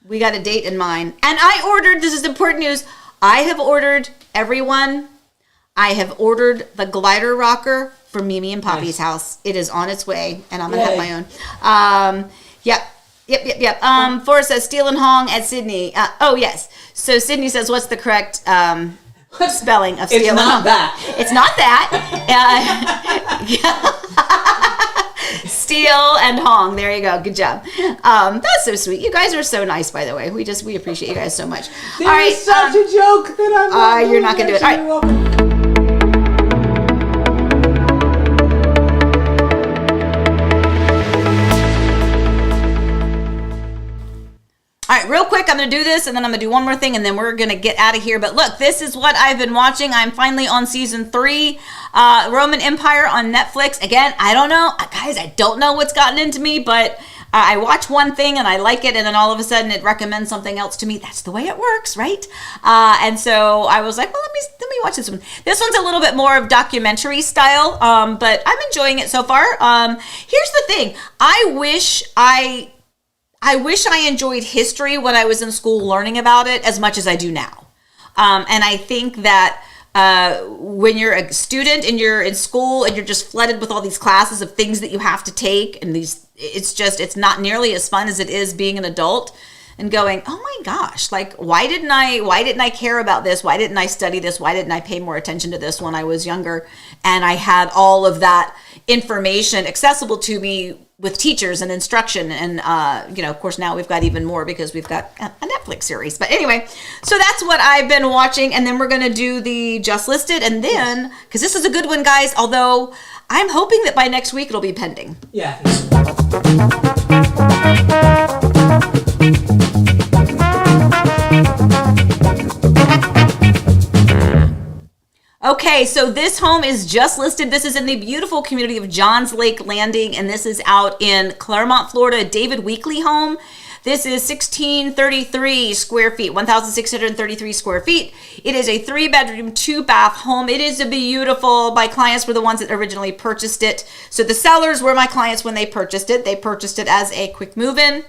Speaker 1: we got a date in mind. And I ordered, this is important news, I have ordered everyone. I have ordered the glider rocker for Mimi and Poppy's house. It is on its way, and I'm going to have my own. Yep. Forrest says, Steele and Hong at Sydney. Oh, yes. So Sydney says, what's the correct spelling of Steele
Speaker 2: It's
Speaker 1: and
Speaker 2: not
Speaker 1: Hong?
Speaker 2: that.
Speaker 1: It's not that. Steele and Hong. There you go. Good job. That's so sweet. You guys are so nice, by the way. We appreciate you guys so much.
Speaker 2: There is such a joke that I'm not
Speaker 1: you're not going to do it. All right.
Speaker 2: Welcome.
Speaker 1: All right, real quick, I'm going to do this, and then I'm going to do one more thing, and then we're going to get out of here. But look, this is what I've been watching. I'm finally on season 3, Roman Empire on Netflix. Again, I don't know. Guys, I don't know what's gotten into me, but I watch one thing, and I like it, and then all of a sudden it recommends something else to me. That's the way it works, right? And so I was like, well, let me watch this one. This one's a little bit more of documentary style, but I'm enjoying it so far. Here's the thing. I wish I enjoyed history when I was in school learning about it as much as I do now. And I think that when you're a student and you're in school and you're just flooded with all these classes of things that you have to take, and it's not nearly as fun as it is being an adult and going, oh my gosh, like, why didn't I care about this? Why didn't I study this? Why didn't I pay more attention to this when I was younger? And I had all of that information accessible to me with teachers and instruction. And, of course, now we've got even more because we've got a Netflix series. But anyway, so that's what I've been watching. And then we're going to do the Just Listed. And then, because this is a good one, guys, although I'm hoping that by next week it'll be pending.
Speaker 2: Yeah.
Speaker 1: Okay, so this home is just listed. This is in the beautiful community of Johns Lake Landing, and this is out in Claremont, Florida, David Weekley home. This is 1,633 square feet, 1,633 square feet. It is a 3-bedroom, 2-bath home. It is beautiful. My clients were the ones that originally purchased it. So the sellers were my clients when they purchased it. They purchased it as a quick move-in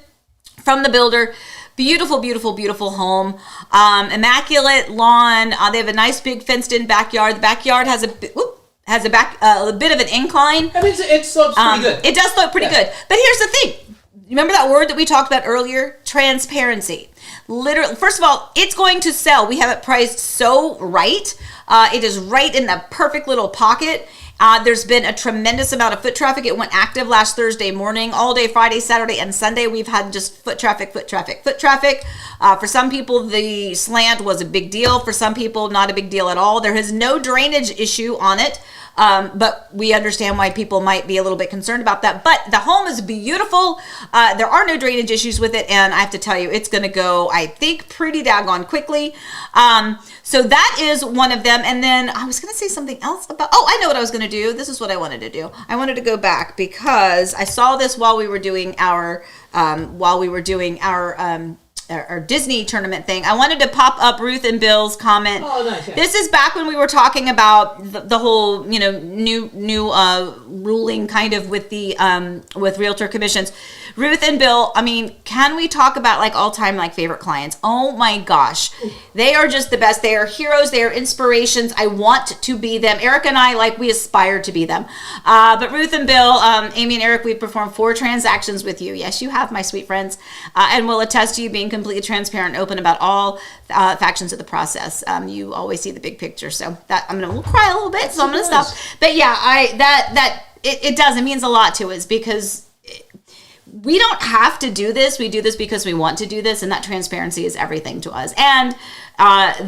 Speaker 1: from the builder. Beautiful, beautiful, beautiful home. Immaculate lawn. They have a nice big fenced-in backyard. The backyard has a bit of an incline.
Speaker 2: I mean, it slopes pretty good.
Speaker 1: It does slope pretty good. But here's the thing. Remember that word that we talked about earlier? Transparency. Literally, first of all, it's going to sell. We have it priced so right. It is right in the perfect little pocket. There's been a tremendous amount of foot traffic. It went active last Thursday morning, all day Friday, Saturday, and Sunday. We've had just foot traffic. For some people, the slant was a big deal. For some people, not a big deal at all. There is no drainage issue on it. But we understand why people might be a little bit concerned about that. But the home is beautiful. There are no drainage issues with it. And I have to tell you, it's going to go, I think, pretty daggone quickly. So that is one of them. And then I was going to say something else about, I know what I was going to do. This is what I wanted to do. I wanted to go back because I saw this while we were doing our our Disney tournament thing. I wanted to pop up Ruth and Bill's comment.
Speaker 2: Oh, nice. Yeah.
Speaker 1: This is back when we were talking about the whole, new ruling kind of with the with realtor commissions. Ruth and Bill, I mean, can we talk about like all-time favorite clients? Oh my gosh. They are just the best. They are heroes. They are inspirations. I want to be them. Eric and I, we aspire to be them. But Ruth and Bill, Amy and Eric, we've performed 4 transactions with you. Yes, you have, my sweet friends. And we'll attest to you being completely transparent and open about all factions of the process. You always see the big picture. So that I'm going to cry a little bit, so I'm going to stop. But yeah, it does. It means a lot to us because we don't have to do this. We do this because we want to do this, and that transparency is everything to us. And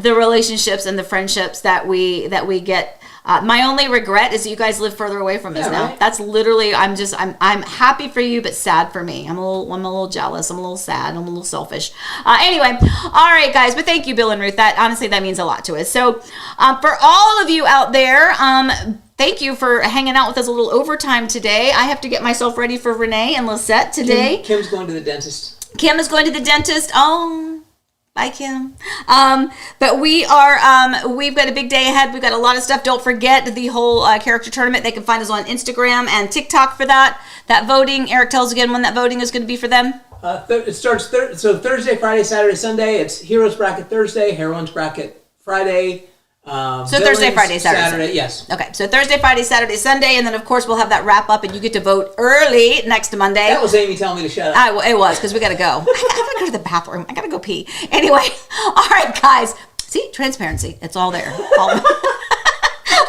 Speaker 1: the relationships and the friendships that we get My only regret is that you guys live further away from us
Speaker 2: Yeah,
Speaker 1: now.
Speaker 2: right?
Speaker 1: That's literally, I'm happy for you, but sad for me. I'm a little jealous. I'm a little sad. I'm a little selfish. Anyway, all right, guys. But thank you, Bill and Ruth. That honestly, that means a lot to us. So, for all of you out there, thank you for hanging out with us a little overtime today. I have to get myself ready for Renee and Lisette today.
Speaker 2: Kim's going to the dentist.
Speaker 1: Kim is going to the dentist. Oh, bye, Kim. But we are, we've got a big day ahead. We've got a lot of stuff. Don't forget the whole character tournament. They can find us on Instagram and TikTok for that. That voting, Eric tells again when that voting is going to be for them.
Speaker 2: It starts Thursday, Friday, Saturday, Sunday. It's Heroes Bracket Thursday, Heroines Bracket Friday.
Speaker 1: So Thursday, Friday, Saturday, Sunday.
Speaker 2: Yes.
Speaker 1: Okay, so Thursday, Friday, Saturday, Sunday, and then of course we'll have that wrap up, and you get to vote early next Monday.
Speaker 2: That was Amy telling me to shut up.
Speaker 1: It was, because we got to go. I gotta go to the bathroom. I gotta go pee. Anyway, all right, guys. See, transparency. It's all there. All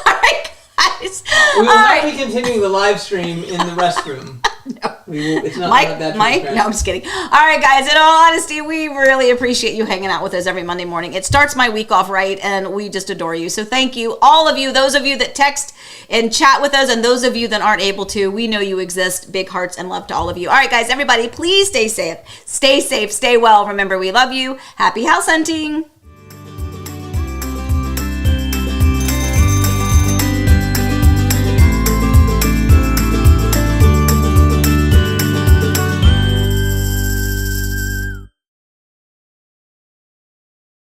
Speaker 1: right, guys.
Speaker 2: We will
Speaker 1: All
Speaker 2: not
Speaker 1: right.
Speaker 2: be continuing the live stream in the restroom.
Speaker 1: No.
Speaker 2: We will, it's not
Speaker 1: Mike,
Speaker 2: that
Speaker 1: Mike,
Speaker 2: transparent.
Speaker 1: no, I'm just kidding. All right, guys, in all honesty, we really appreciate you hanging out with us every Monday morning. It starts my week off right, and we just adore you. So thank you, all of you, those of you that text and chat with us, and those of you that aren't able to. We know you exist. Big hearts and love to all of you. All right, guys, everybody, please stay safe. Stay safe, stay well. Remember, we love you. Happy house hunting.